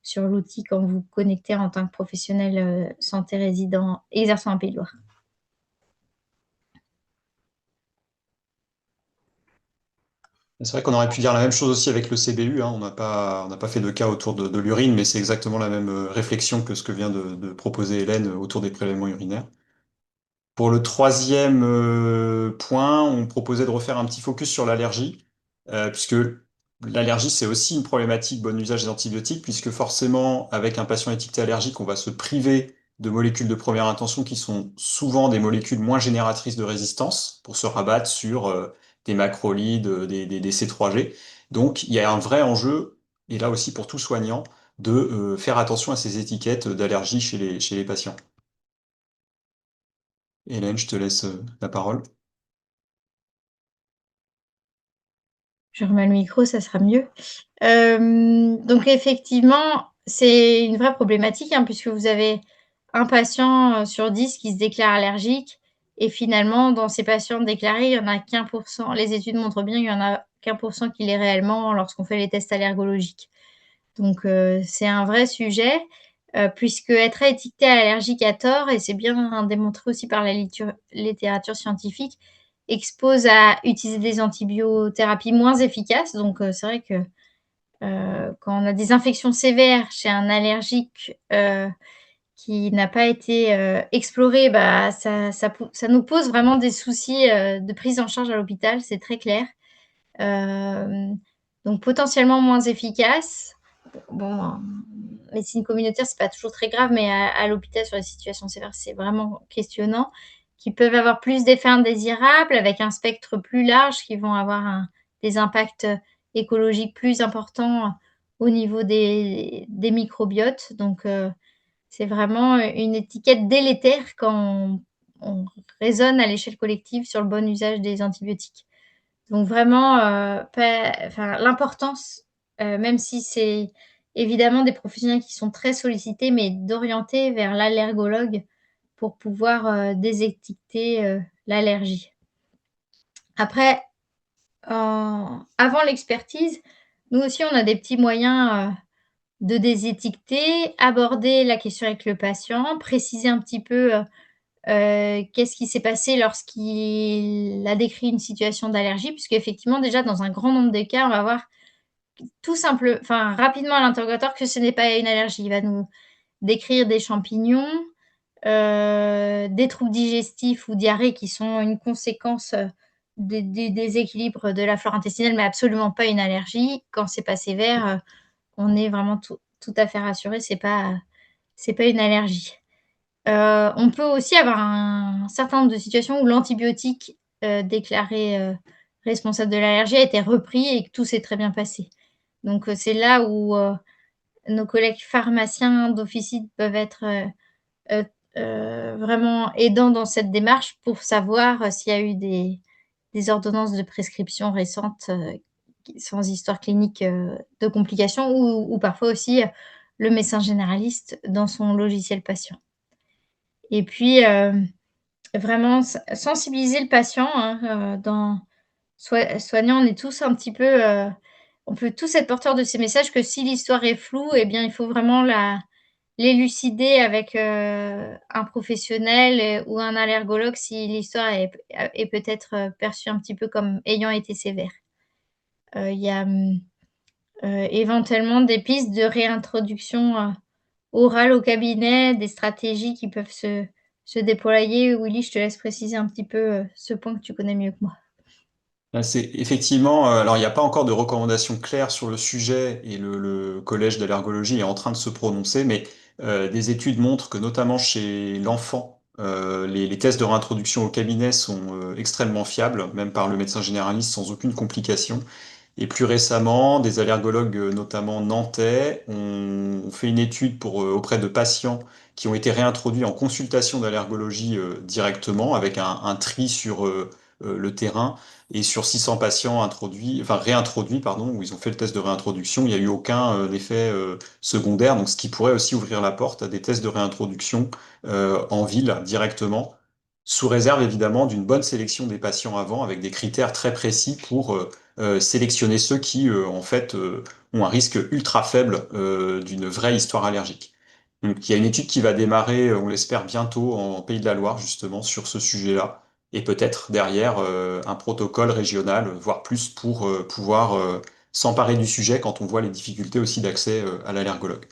sur l'outil quand vous vous connectez en tant que professionnel santé résident exerçant en Pays de Loire. C'est vrai qu'on aurait pu dire la même chose aussi avec le CBU, hein. On n'a pas fait de cas autour de l'urine, mais c'est exactement la même réflexion que ce que vient de proposer Hélène autour des prélèvements urinaires. Pour le troisième point, on proposait de refaire un petit focus sur l'allergie, puisque l'allergie, c'est aussi une problématique bon usage des antibiotiques, puisque forcément, avec un patient étiqueté allergique, on va se priver de molécules de première intention qui sont souvent des molécules moins génératrices de résistance, pour se rabattre sur des macrolides, des C3G. Donc, il y a un vrai enjeu, et là aussi pour tout soignant, de faire attention à ces étiquettes d'allergie chez les patients. Hélène, je te laisse la parole. Je remets le micro, ça sera mieux. Donc effectivement, c'est une vraie problématique, hein, puisque vous avez un patient sur 10 qui se déclare allergique et finalement, dans ces patients déclarés, il y en a qu'1%. Les études montrent bien qu'il y en a qu'1% qui l'est réellement lorsqu'on fait les tests allergologiques. Donc c'est un vrai sujet, puisque être étiqueté allergique à tort, et c'est bien démontré aussi par la littérature scientifique, expose à utiliser des antibiothérapies moins efficaces. Donc c'est vrai que quand on a des infections sévères chez un allergique, qui n'a pas été, exploré, bah, ça nous pose vraiment des soucis, de prise en charge à l'hôpital, c'est très clair. Hem, donc potentiellement moins efficace. Bon, en médecine communautaire, c'est pas toujours très grave, mais à l'hôpital, sur les situations sévères, c'est vraiment questionnant. Qui peuvent avoir plus d'effets indésirables, avec un spectre plus large, qui vont avoir des impacts écologiques plus importants au niveau des microbiotes. Donc, c'est vraiment une étiquette délétère quand on raisonne à l'échelle collective sur le bon usage des antibiotiques. Donc vraiment, l'importance, même si c'est évidemment des professionnels qui sont très sollicités, mais d'orienter vers l'allergologue pour pouvoir, désétiqueter, l'allergie. Après, avant l'expertise, nous aussi, on a des petits moyens, de désétiqueter, aborder la question avec le patient, préciser un petit peu, qu'est-ce qui s'est passé lorsqu'il a décrit une situation d'allergie? Puisqu'effectivement, déjà, dans un grand nombre de cas, on va voir rapidement à l'interrogatoire que ce n'est pas une allergie. Il va nous décrire des champignons, des troubles digestifs ou diarrhées qui sont une conséquence, des déséquilibres de la flore intestinale, mais absolument pas une allergie. Quand c'est pas sévère, on est vraiment tout à fait rassuré, c'est pas une allergie. On peut aussi avoir un certain nombre de situations où l'antibiotique, déclaré, responsable de l'allergie a été repris et que tout s'est très bien passé. Donc, c'est là où, nos collègues pharmaciens d'officine peuvent être, heu vraiment aidants dans cette démarche pour savoir, s'il y a eu des ordonnances de prescription récentes, qui sans histoire clinique, de complications ou parfois aussi, le médecin généraliste dans son logiciel patient. Et puis, vraiment sensibiliser le patient, hein, dans soignant, on est tous un petit peu, on peut tous être porteurs de ces messages que si l'histoire est floue et bien, il faut vraiment la l'élucider avec, un professionnel, ou un allergologue si l'histoire est peut-être, perçue un petit peu comme ayant été sévère. Il y a, éventuellement des pistes de réintroduction, orale au cabinet, des stratégies qui peuvent se déployer. Willy, je te laisse préciser un petit peu, ce point que tu connais mieux que moi. Là, c'est effectivement, alors il n'y a pas encore de recommandations claires sur le sujet et le collège d'allergologie est en train de se prononcer, mais des études montrent que notamment chez l'enfant, les tests de réintroduction au cabinet sont extrêmement fiables, même par le médecin généraliste sans aucune complication. Et plus récemment, des allergologues, notamment nantais, ont fait une étude auprès de patients qui ont été réintroduits en consultation d'allergologie directement, avec un tri sur le terrain. Et sur 600 patients réintroduits, pardon, où ils ont fait le test de réintroduction, il n'y a eu aucun effet secondaire. Donc, ce qui pourrait aussi ouvrir la porte à des tests de réintroduction en ville directement, sous réserve évidemment d'une bonne sélection des patients avant, avec des critères très précis pour sélectionner ceux qui, en fait, ont un risque ultra faible d'une vraie histoire allergique. Donc, il y a une étude qui va démarrer, on l'espère bientôt, en Pays de la Loire, justement, sur ce sujet-là, et peut-être derrière un protocole régional, voire plus, pour pouvoir s'emparer du sujet quand on voit les difficultés aussi d'accès à l'allergologue.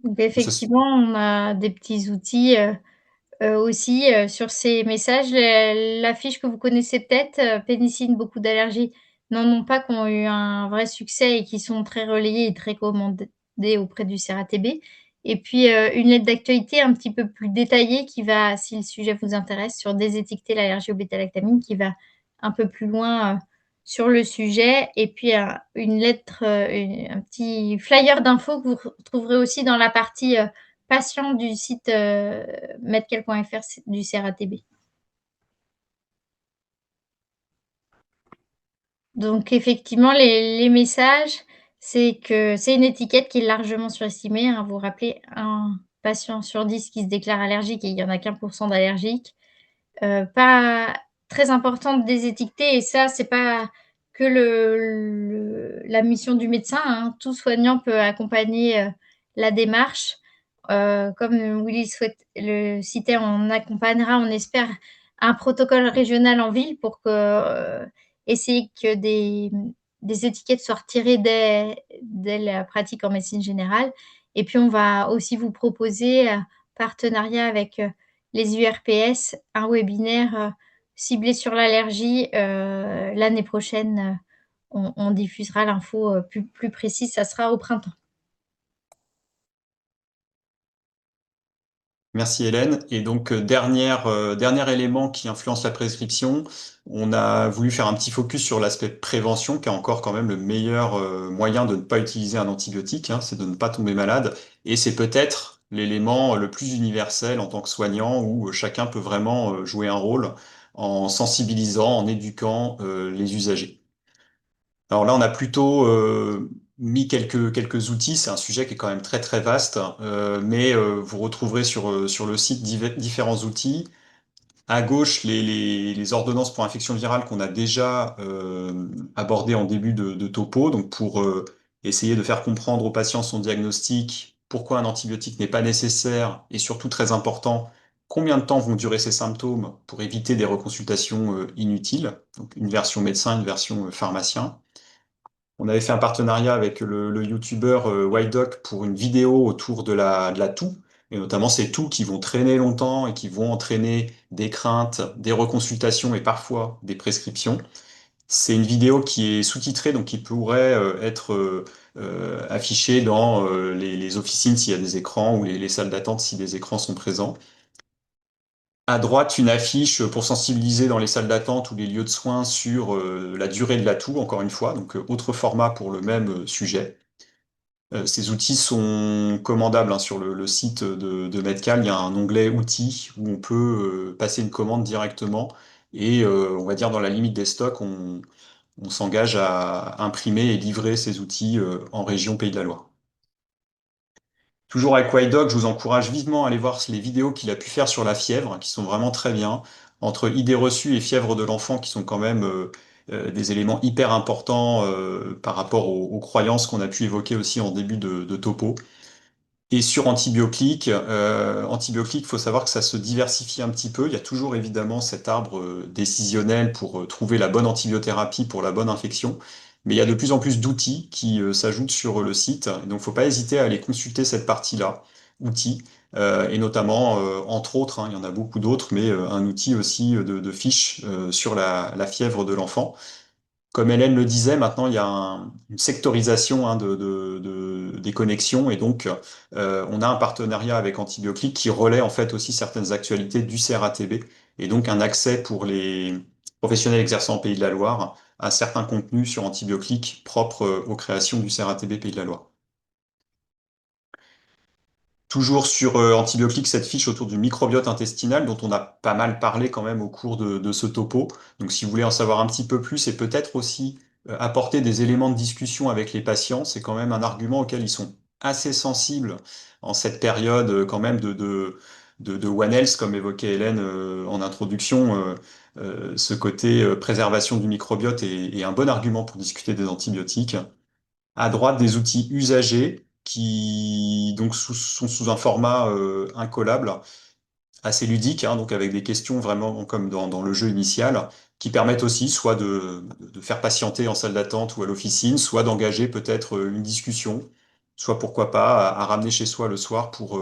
Donc Ce- effectivement, on a des petits outils, aussi, sur ces messages. L'affiche que vous connaissez peut-être, Pénicilline, beaucoup d'allergies, n'en ont pas qui ont eu un vrai succès et qui sont très relayées et très commandées auprès du CRATB. Et puis, une lettre d'actualité un petit peu plus détaillée qui va, si le sujet vous intéresse, sur désétiqueter l'allergie aux bêta-lactamines, qui va un peu plus loin, sur le sujet. Et puis, une lettre, un petit flyer d'infos que vous retrouverez aussi dans la partie, patient du site, medcal.fr du CRATB. Donc effectivement, les messages, c'est que c'est une étiquette qui est largement surestimée, hein. Vous vous rappelez, un patient sur 10 qui se déclare allergique et il y en a qu'1 % d'allergiques. Pas très important de désétiqueter, et ça, c'est pas que la mission du médecin, hein. Tout soignant peut accompagner, la démarche. Comme Willy le citait, on accompagnera, on espère, un protocole régional en ville pour que, essayer que des étiquettes soient retirées dès la pratique en médecine générale. Et puis on va aussi vous proposer, partenariat avec, les URPS, un webinaire, ciblé sur l'allergie. L'année prochaine, on diffusera l'info, plus précise, ça sera au printemps. Merci Hélène. Et donc, dernier élément qui influence la prescription, on a voulu faire un petit focus sur l'aspect prévention, qui est encore quand même le meilleur moyen de ne pas utiliser un antibiotique, hein, c'est de ne pas tomber malade. Et c'est peut-être l'élément le plus universel en tant que soignant, où chacun peut vraiment jouer un rôle en sensibilisant, en éduquant les usagers. Alors là, on a plutôt mis quelques outils. C'est un sujet qui est quand même très très vaste, mais vous retrouverez sur le site différents outils. À gauche, les ordonnances pour infection virale qu'on a déjà abordées en début de topo, donc pour essayer de faire comprendre aux patients son diagnostic, pourquoi un antibiotique n'est pas nécessaire, et surtout très important, combien de temps vont durer ces symptômes pour éviter des reconsultations inutiles. Donc une version médecin, une version pharmacien. On avait fait un partenariat avec le youtubeur Widoc pour une vidéo autour de la toux, et notamment ces toux qui vont traîner longtemps et qui vont entraîner des craintes, des reconsultations et parfois des prescriptions. C'est une vidéo qui est sous-titrée, donc qui pourrait être affichée dans les officines s'il y a des écrans ou les salles d'attente si des écrans sont présents. À droite, une affiche pour sensibiliser dans les salles d'attente ou les lieux de soins sur la durée de la toux, encore une fois, donc autre format pour le même sujet. Ces outils sont commandables hein, sur le site de Medcal. Il y a un onglet outils où on peut passer une commande directement et on va dire dans la limite des stocks, on s'engage à imprimer et livrer ces outils en région Pays de la Loire. Toujours avec White je vous encourage vivement à aller voir les vidéos qu'il a pu faire sur la fièvre, qui sont vraiment très bien. Entre idées reçues et fièvre de l'enfant, qui sont quand même des éléments hyper importants par rapport aux croyances qu'on a pu évoquer aussi en début de topo. Et sur Antibiocrique, il faut savoir que ça se diversifie un petit peu. Il y a toujours évidemment cet arbre décisionnel pour trouver la bonne antibiothérapie pour la bonne infection. Mais il y a de plus en plus d'outils qui s'ajoutent sur le site. Et donc, faut pas hésiter à aller consulter cette partie-là, outils, et notamment, entre autres, hein, il y en a beaucoup d'autres, mais un outil aussi de fiches sur la fièvre de l'enfant. Comme Hélène le disait, maintenant il y a une sectorisation hein, des connexions et donc on a un partenariat avec Antibiocrique qui relaie en fait aussi certaines actualités du CRATB et donc un accès pour les professionnels exerçant au Pays de la Loire à certains contenus sur Antibiocrique propres aux créations du CRATB Pays de la Loire. Toujours sur Antibiocrique, cette fiche autour du microbiote intestinal dont on a pas mal parlé quand même au cours de ce topo. Donc si vous voulez en savoir un petit peu plus et peut-être aussi apporter des éléments de discussion avec les patients, c'est quand même un argument auquel ils sont assez sensibles en cette période quand même de One Health, comme évoquait Hélène en introduction. Ce côté préservation du microbiote est un bon argument pour discuter des antibiotiques. À droite, des outils usagés qui donc sont sous un format incollable, assez ludique, hein, donc avec des questions vraiment comme dans le jeu initial, qui permettent aussi soit de faire patienter en salle d'attente ou à l'officine, soit d'engager peut-être une discussion soit pourquoi pas à ramener chez soi le soir pour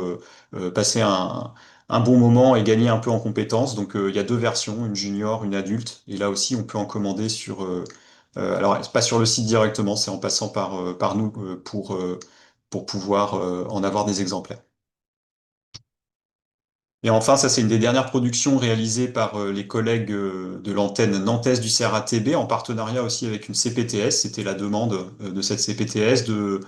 passer un bon moment et gagner un peu en compétences. Donc il y a deux versions, une junior, une adulte. Et là aussi, on peut en commander sur... alors, c'est pas sur le site directement, c'est en passant par nous pour pouvoir en avoir des exemplaires. Et enfin, ça c'est une des dernières productions réalisées par les collègues de l'antenne nantaise du CRATB en partenariat aussi avec une CPTS. C'était la demande de cette CPTS de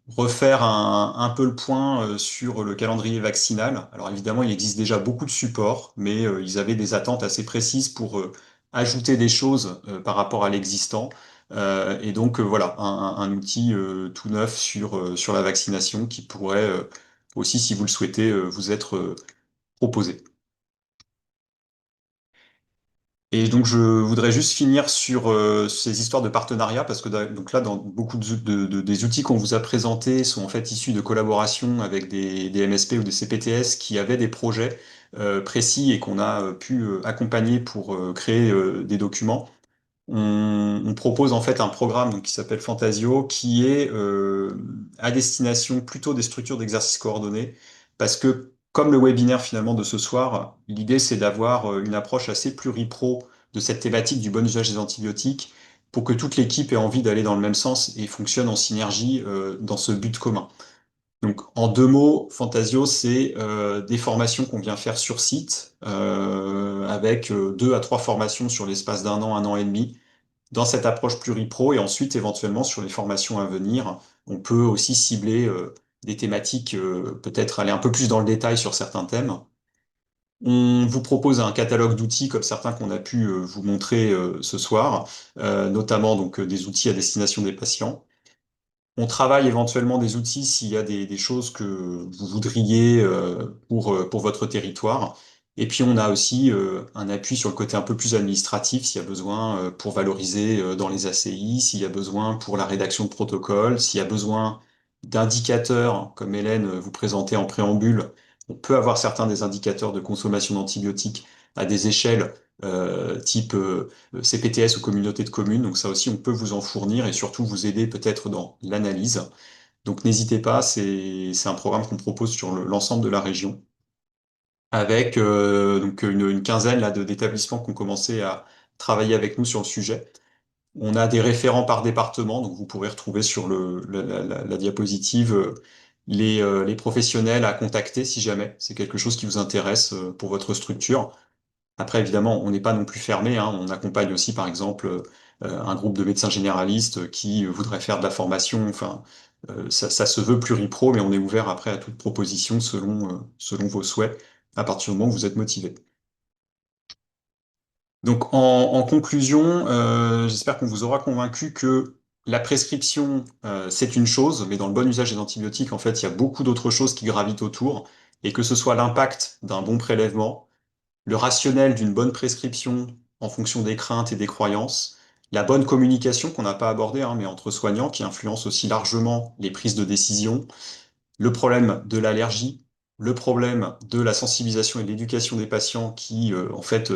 refaire un peu le point sur le calendrier vaccinal. Alors évidemment, il existe déjà beaucoup de supports, mais ils avaient des attentes assez précises pour ajouter des choses par rapport à l'existant. Et donc voilà, un outil tout neuf sur la vaccination qui pourrait aussi, si vous le souhaitez, vous être proposé. Et donc, je voudrais juste finir sur ces histoires de partenariat, parce que donc là, dans beaucoup des outils qu'on vous a présentés sont en fait issus de collaborations avec des MSP ou des CPTS qui avaient des projets précis et qu'on a pu accompagner pour créer des documents. On propose en fait un programme donc, qui s'appelle Fantasio, qui est à destination plutôt des structures d'exercice coordonné, parce que comme le webinaire finalement de ce soir, l'idée c'est d'avoir une approche assez pluripro de cette thématique du bon usage des antibiotiques, pour que toute l'équipe ait envie d'aller dans le même sens et fonctionne en synergie dans ce but commun. Donc en deux mots, Fantasio, c'est des formations qu'on vient faire sur site, avec deux à trois formations sur l'espace un an et demi dans cette approche pluripro et ensuite éventuellement sur les formations à venir, on peut aussi cibler des thématiques, peut-être aller un peu plus dans le détail sur certains thèmes. On vous propose un catalogue d'outils comme certains qu'on a pu vous montrer ce soir, notamment donc des outils à destination des patients. On travaille éventuellement des outils s'il y a des choses que vous voudriez pour votre territoire. Et puis on a aussi un appui sur le côté un peu plus administratif s'il y a besoin pour valoriser dans les ACI, s'il y a besoin pour la rédaction de protocoles, s'il y a besoin d'indicateurs, comme Hélène vous présentait en préambule. On peut avoir certains des indicateurs de consommation d'antibiotiques à des échelles type CPTS ou communauté de communes. Donc ça aussi, on peut vous en fournir et surtout vous aider peut-être dans l'analyse. Donc n'hésitez pas, c'est un programme qu'on propose sur l'ensemble de la région avec donc une quinzaine là, d'établissements qui ont commencé à travailler avec nous sur le sujet. On a des référents par département, donc vous pourrez retrouver sur la diapositive les professionnels à contacter si jamais c'est quelque chose qui vous intéresse pour votre structure. Après, évidemment, on n'est pas non plus fermé, hein. On accompagne aussi, par exemple, un groupe de médecins généralistes qui voudraient faire de la formation. Enfin, ça se veut pluripro, mais on est ouvert après à toute proposition selon vos souhaits, à partir du moment où vous êtes motivé. Donc, en conclusion, j'espère qu'on vous aura convaincu que la prescription, c'est une chose, mais dans le bon usage des antibiotiques, en fait, il y a beaucoup d'autres choses qui gravitent autour, et que ce soit l'impact d'un bon prélèvement, le rationnel d'une bonne prescription en fonction des craintes et des croyances, la bonne communication qu'on n'a pas abordée, hein, mais entre soignants qui influence aussi largement les prises de décision, le problème de l'allergie, le problème de la sensibilisation et de l'éducation des patients qui, en fait,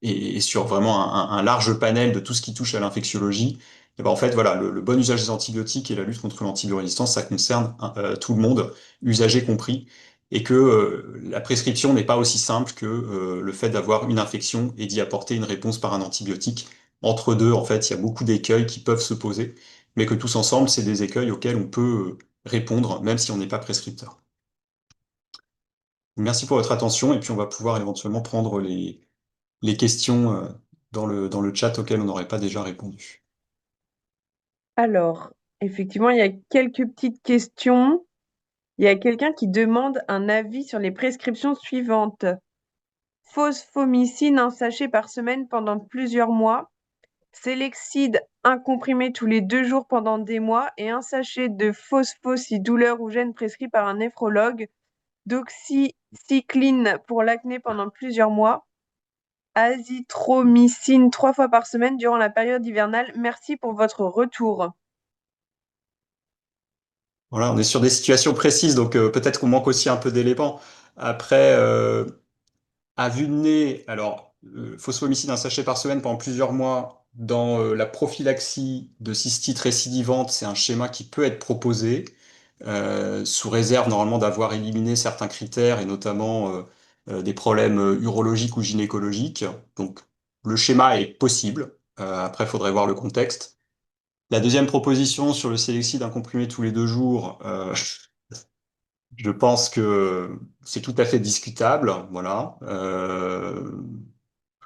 et sur vraiment un large panel de tout ce qui touche à l'infectiologie, et ben en fait, voilà, le bon usage des antibiotiques et la lutte contre l'antibiorésistance, ça concerne tout le monde, usagers compris, et que la prescription n'est pas aussi simple que le fait d'avoir une infection et d'y apporter une réponse par un antibiotique. Entre deux, en fait, il y a beaucoup d'écueils qui peuvent se poser, mais que tous ensemble, c'est des écueils auxquels on peut répondre, même si on n'est pas prescripteur. Merci pour votre attention, et puis on va pouvoir éventuellement prendre les questions dans le chat auxquelles on n'aurait pas déjà répondu. Alors, effectivement, il y a quelques petites questions. Il y a quelqu'un qui demande un avis sur les prescriptions suivantes. Phosphomycine, un sachet par semaine pendant plusieurs mois. Célexide, un comprimé tous les 2 jours pendant des mois. Et un sachet de phosphosidouleur ou gène prescrit par un néphrologue. Doxycycline pour l'acné pendant plusieurs mois. Azithromycine 3 fois par semaine durant la période hivernale. Merci pour votre retour. Voilà, on est sur des situations précises, donc peut-être qu'on manque aussi un peu d'éléments. Après, à vue de nez, alors, phosphomycine, un sachet par semaine pendant plusieurs mois, dans la prophylaxie de cystite récidivante, c'est un schéma qui peut être proposé, sous réserve normalement d'avoir éliminé certains critères et notamment des problèmes urologiques ou gynécologiques. Donc le schéma est possible. Après, il faudrait voir le contexte. La deuxième proposition sur le Selexid, un comprimé tous les 2 jours, je pense que c'est tout à fait discutable, voilà,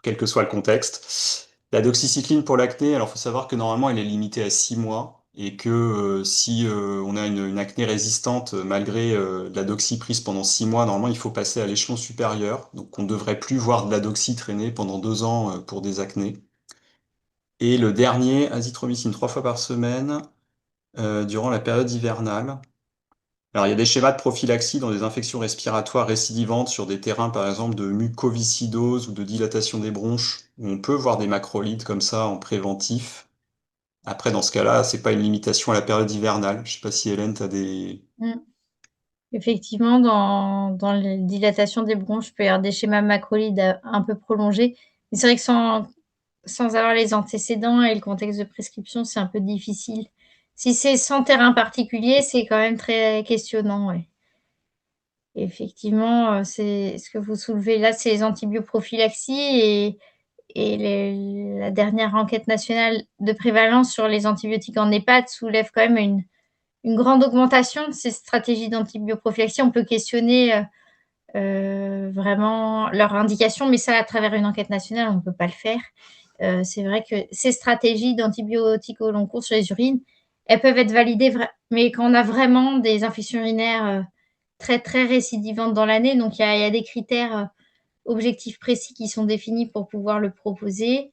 quel que soit le contexte. La doxycycline pour l'acné, alors il faut savoir que normalement elle est limitée à 6 mois et que si on a une acné résistante malgré de la doxy prise pendant 6 mois, normalement il faut passer à l'échelon supérieur. Donc on ne devrait plus voir de la doxy traîner pendant 2 ans pour des acnés. Et le dernier, azithromycine 3 fois par semaine durant la période hivernale. Alors, il y a des schémas de prophylaxie dans des infections respiratoires récidivantes sur des terrains, par exemple, de mucoviscidose ou de dilatation des bronches, où on peut voir des macrolides comme ça en préventif. Après, dans ce cas-là, c'est pas une limitation à la période hivernale. Je sais pas si Hélène, t'as des... Mm. Effectivement, dans la dilatation des bronches, il peut y avoir des schémas macrolides un peu prolongés. Mais c'est vrai que sans avoir les antécédents et le contexte de prescription, c'est un peu difficile. Si c'est sans terrain particulier, c'est quand même très questionnant, ouais. Effectivement, c'est ce que vous soulevez là, c'est les antibioprophylaxies et la dernière enquête nationale de prévalence sur les antibiotiques en EHPAD soulève quand même une grande augmentation de ces stratégies d'antibioprophylaxie. On peut questionner vraiment leur indication, mais ça, à travers une enquête nationale, on ne peut pas le faire. C'est vrai que ces stratégies d'antibiotiques au long cours sur les urines, elles peuvent être validées, mais quand on a vraiment des infections urinaires très, très récidivantes dans l'année, donc il y a des critères objectifs précis qui sont définis pour pouvoir le proposer.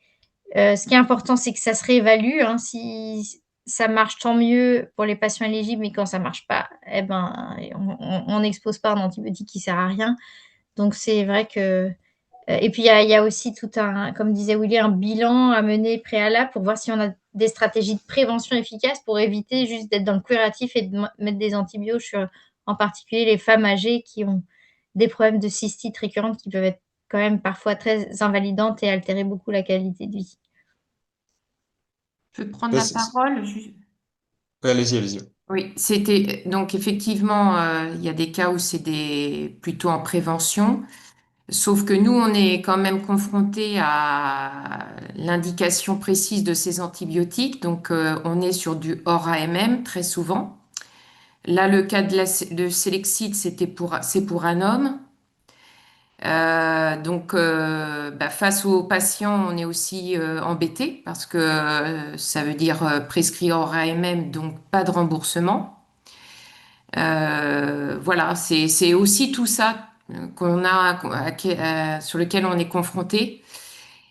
Ce qui est important, c'est que ça se réévalue, hein. Si ça marche, tant mieux pour les patients éligibles, mais quand ça ne marche pas, eh ben, on n'expose pas un antibiotique qui ne sert à rien. Donc c'est vrai que et puis il y a aussi tout un, comme disait Willy, un bilan à mener préalable pour voir si on a des stratégies de prévention efficaces pour éviter juste d'être dans le curatif et de mettre des antibiotiques sur, en particulier les femmes âgées qui ont des problèmes de cystite récurrentes qui peuvent être quand même parfois très invalidantes et altérer beaucoup la qualité de vie. Je peux prendre Ouais, la parole? ouais, allez-y, allez-y. Oui, c'était donc effectivement, il y a des cas où c'est plutôt en prévention, sauf que nous, on est quand même confronté à l'indication précise de ces antibiotiques, donc on est sur du hors AMM très souvent. Là, le cas de Selexid, c'est pour un homme. Donc, face aux patients, on est aussi embêté parce que ça veut dire prescrit hors AMM, donc pas de remboursement. Voilà, c'est aussi tout ça sur lequel on est confronté.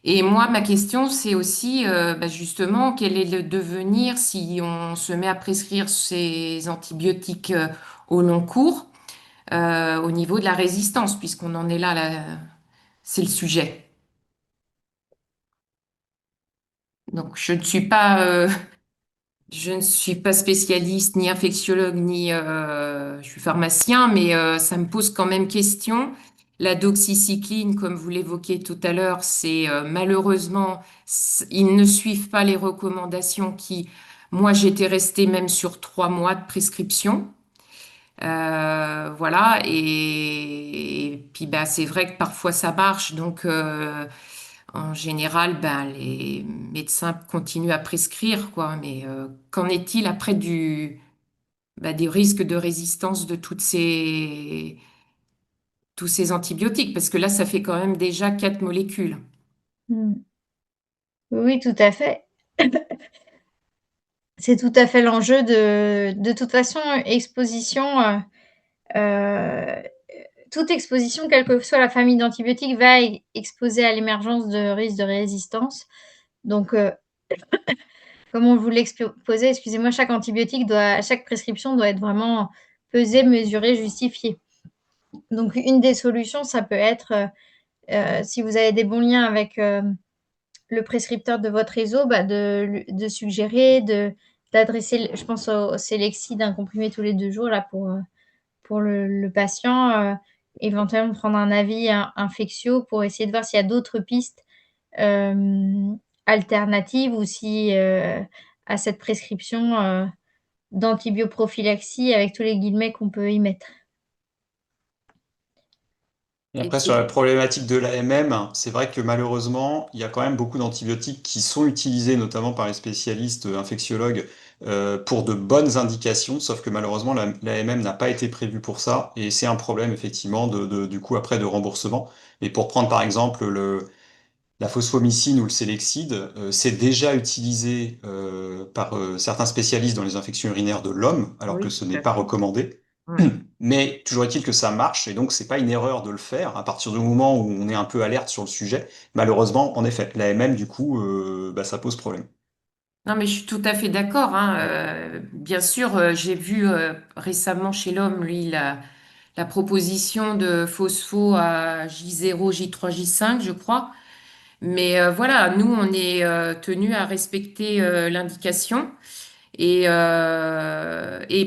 Et moi, ma question, c'est aussi justement quel est le devenir si on se met à prescrire ces antibiotiques au long cours au niveau de la résistance, puisqu'on en est là, c'est le sujet. Donc, je ne suis pas spécialiste, ni infectiologue, ni je suis pharmacien, mais ça me pose quand même question. La doxycycline, comme vous l'évoquiez tout à l'heure, c'est malheureusement, ils ne suivent pas les recommandations moi, j'étais restée même sur 3 mois de prescription. Voilà, et puis bah, c'est vrai que parfois ça marche, donc en général, ben, les médecins continuent à prescrire, quoi. Mais qu'en est-il après des risques de résistance de tous ces antibiotiques? Parce que là, ça fait quand même déjà 4 molécules. Mm. Oui, tout à fait. C'est tout à fait l'enjeu de toute façon, exposition, euh, toute exposition, quelle que soit la famille d'antibiotiques, va exposer à l'émergence de risques de résistance. Donc, comme on vous l'exposait, excusez-moi, chaque prescription doit être vraiment pesée, mesurée, justifiée. Donc, une des solutions, ça peut être, si vous avez des bons liens avec le prescripteur de votre réseau, de suggérer, d'adresser, je pense au Selexid d'un comprimé tous les 2 jours là, pour le patient, éventuellement prendre un avis infectio pour essayer de voir s'il y a d'autres pistes alternative ou si à cette prescription d'antibioprophylaxie avec tous les guillemets qu'on peut y mettre. Et Et après, sur la problématique de l'AMM, c'est vrai que malheureusement, il y a quand même beaucoup d'antibiotiques qui sont utilisés, notamment par les spécialistes infectiologues, pour de bonnes indications, sauf que malheureusement, l'AMM n'a pas été prévue pour ça, et c'est un problème, effectivement, du coup, après, de remboursement. Et pour prendre, par exemple, la phosphomycine ou le Selexide, c'est déjà utilisé par certains spécialistes dans les infections urinaires de l'homme, alors que oui, ce tout n'est à pas fait. recommandé. Ouais. Mais toujours est-il que ça marche, et donc c'est pas une erreur de le faire à partir du moment où on est un peu alerte sur le sujet. Malheureusement, en effet, la MM, du coup, bah, ça pose problème. Non, mais je suis tout à fait d'accord, hein. Bien sûr, j'ai vu récemment chez l'homme, lui, la proposition de phospho à J0, J3, J5, je crois. Mais voilà, nous, on est tenu à respecter l'indication. Et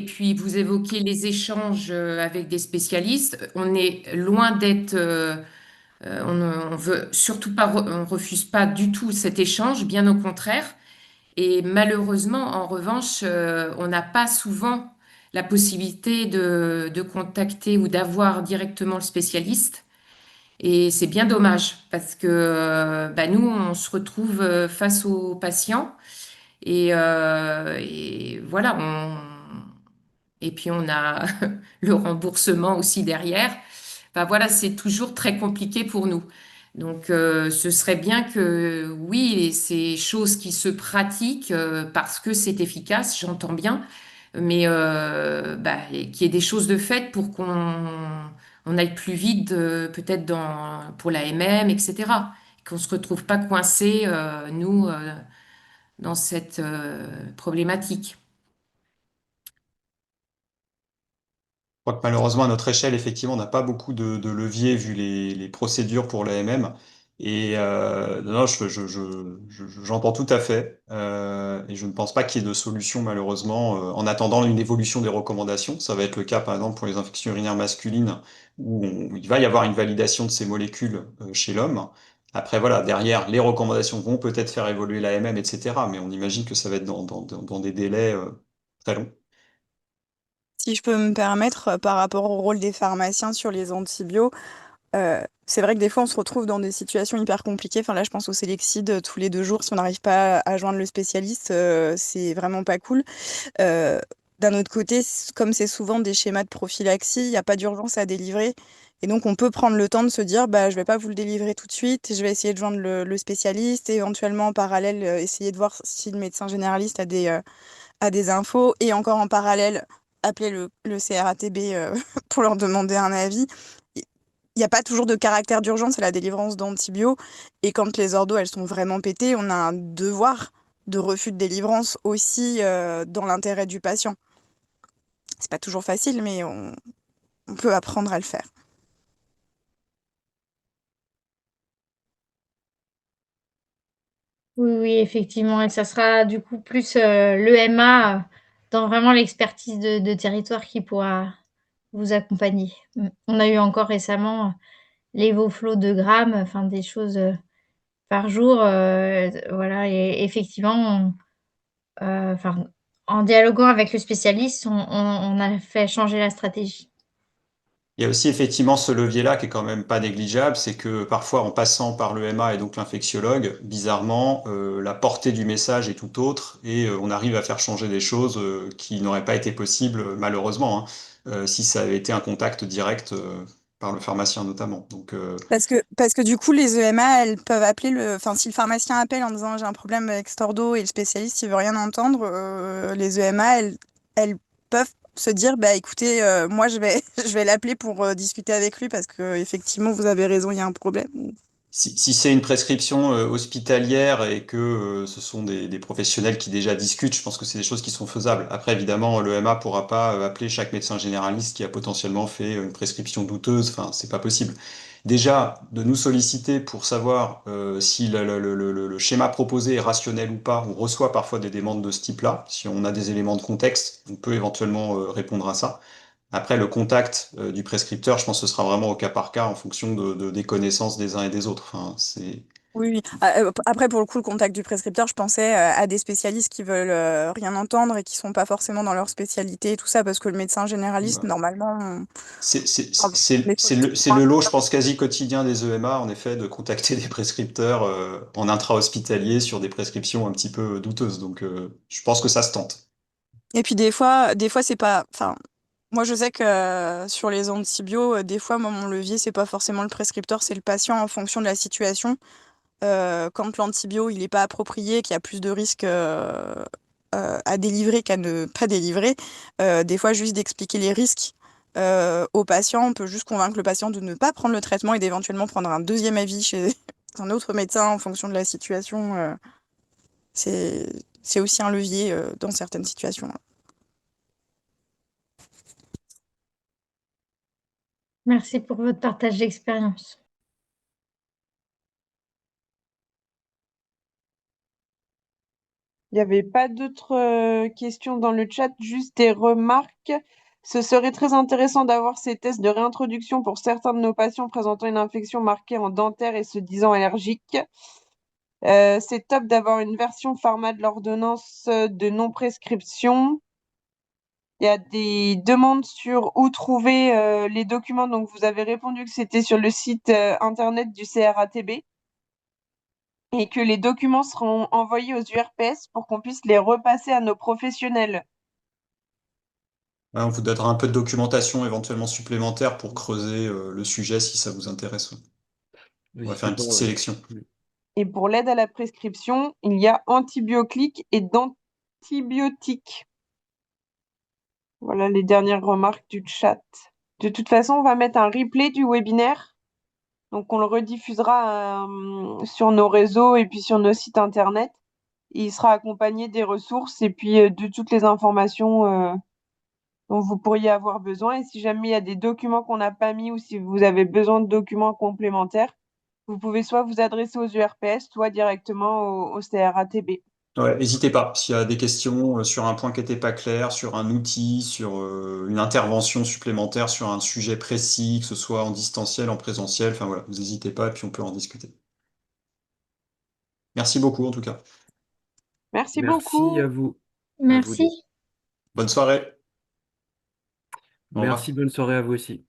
puis, vous évoquez les échanges avec des spécialistes. On est loin d'être... on veut surtout pas, on refuse pas du tout cet échange, bien au contraire. Et malheureusement, en revanche, on n'a pas souvent la possibilité de contacter ou d'avoir directement le spécialiste. Et c'est bien dommage parce que bah, nous, on se retrouve face aux patients et voilà, et puis on a le remboursement aussi derrière. Enfin, voilà, c'est toujours très compliqué pour nous. Donc, ce serait bien que, oui, ces choses qui se pratiquent parce que c'est efficace, j'entends bien, mais bah, et qu'il y ait des choses de faites pour qu'on aille plus vite, peut-être pour la MM, etc. Qu'on se retrouve pas coincé, nous, dans cette problématique. Je crois que malheureusement, à notre échelle, effectivement, on n'a pas beaucoup de leviers vu les procédures pour l'AMM. Et non, j'entends tout à fait. Et je ne pense pas qu'il y ait de solution, malheureusement, en attendant une évolution des recommandations. Ça va être le cas, par exemple, pour les infections urinaires masculines, où il va y avoir une validation de ces molécules chez l'homme. Après, voilà, derrière, les recommandations vont peut-être faire évoluer l'AMM, etc. Mais on imagine que ça va être dans des délais très longs. Si je peux me permettre, par rapport au rôle des pharmaciens sur les antibiotiques, c'est vrai que des fois, on se retrouve dans des situations hyper compliquées. Enfin, là, je pense au Selexide tous les 2 jours. Si on n'arrive pas à joindre le spécialiste, c'est vraiment pas cool. Euh, D'un autre côté, comme c'est souvent des schémas de prophylaxie, il n'y a pas d'urgence à délivrer. Et donc, on peut prendre le temps de se dire, bah, je vais pas vous le délivrer tout de suite. Je vais essayer de joindre le spécialiste et éventuellement, en parallèle, essayer de voir si le médecin généraliste a des infos. Et encore en parallèle, appeler le CRATB pour leur demander un avis. Il n'y a pas toujours de caractère d'urgence à la délivrance d'antibio. Et quand les ordos, elles sont vraiment pétées, on a un devoir de refus de délivrance aussi dans l'intérêt du patient. C'est pas toujours facile, mais on peut apprendre à le faire. Oui, oui, effectivement. Et ça sera du coup plus l'EMA dans vraiment l'expertise de territoire qui pourra vous accompagner. On a eu encore récemment l'Evoflow 2 grammes, enfin des choses par jour. Voilà, et effectivement, enfin, en dialoguant avec le spécialiste, on a fait changer la stratégie. Il y a aussi effectivement ce levier-là qui est quand même pas négligeable, c'est que parfois en passant par le MA et donc l'infectiologue, bizarrement, la portée du message est tout autre et on arrive à faire changer des choses qui n'auraient pas été possibles malheureusement, hein, si ça avait été un contact direct par le pharmacien notamment. Donc Parce que du coup, les EMA, elles peuvent appeler enfin, si le pharmacien appelle en disant j'ai un problème avec Stordo et le spécialiste, il veut rien entendre, les EMA, elles peuvent se dire, bah écoutez, moi je vais l'appeler pour discuter avec lui parce que effectivement, vous avez raison, il y a un problème. si c'est une prescription hospitalière et que ce sont des professionnels qui déjà discutent, je pense que c'est des choses qui sont faisables. Après, évidemment, le MA pourra pas appeler chaque médecin généraliste qui a potentiellement fait une prescription douteuse. Enfin, c'est pas possible. Déjà, de nous solliciter pour savoir si le schéma proposé est rationnel ou pas, on reçoit parfois des demandes de ce type-là. Si on a des éléments de contexte, on peut éventuellement répondre à ça. Après, le contact du prescripteur, je pense que ce sera vraiment au cas par cas en fonction des connaissances des uns et des autres. Enfin, Oui, oui. Après, pour le coup, le contact du prescripteur, je pensais à des spécialistes qui veulent rien entendre et qui sont pas forcément dans leur spécialité et tout ça, parce que le médecin généraliste, Bah, normalement, parle c'est le lot, je pense, quasi quotidien des EMA, en effet, de contacter des prescripteurs en intra-hospitalier sur des prescriptions un petit peu douteuses. Donc, je pense que ça se tente. Et puis des fois c'est pas. Enfin, moi je sais que sur les antibiotiques, des fois, moi, mon levier, c'est pas forcément le prescripteur, c'est le patient en fonction de la situation. Quand l'antibio il est pas approprié, qu'il y a plus de risques à délivrer qu'à ne pas délivrer, des fois juste d'expliquer les risques au patient, on peut juste convaincre le patient de ne pas prendre le traitement et d'éventuellement prendre un deuxième avis chez un autre médecin en fonction de la situation. C'est c'est aussi un levier dans certaines situations. Merci pour votre partage d'expérience. Il n'y avait pas d'autres questions dans le chat, juste des remarques. Ce serait très intéressant d'avoir ces tests de réintroduction pour certains de nos patients présentant une infection marquée en dentaire et se disant allergiques. C'est top d'avoir une version pharma de l'ordonnance de non-prescription. Il y a des demandes sur où trouver les documents. Donc, vous avez répondu que c'était sur le site internet du CRATB et que les documents seront envoyés aux URPS pour qu'on puisse les repasser à nos professionnels. Ouais, on vous donnera un peu de documentation éventuellement supplémentaire pour creuser le sujet si ça vous intéresse. On va faire N'hésitez une pas, petite ouais. sélection. Et pour l'aide à la prescription, il y a Antibioclick et Dantibiotique. Voilà les dernières remarques du chat. De toute façon, on va mettre un replay du webinaire. Donc, on le rediffusera sur nos réseaux et puis sur nos sites internet. Il sera accompagné des ressources et puis de toutes les informations dont vous pourriez avoir besoin. Et si jamais il y a des documents qu'on n'a pas mis ou si vous avez besoin de documents complémentaires, vous pouvez soit vous adresser aux URPS, soit directement au CRATB. Ouais, n'hésitez pas. S'il y a des questions sur un point qui n'était pas clair, sur un outil, sur une intervention supplémentaire, sur un sujet précis, que ce soit en distanciel, en présentiel, enfin voilà, vous n'hésitez pas et puis on peut en discuter. Merci beaucoup en tout cas. Merci Merci beaucoup. à vous Merci. deux. Bonne soirée. Au Merci, revoir. bonne soirée à vous aussi.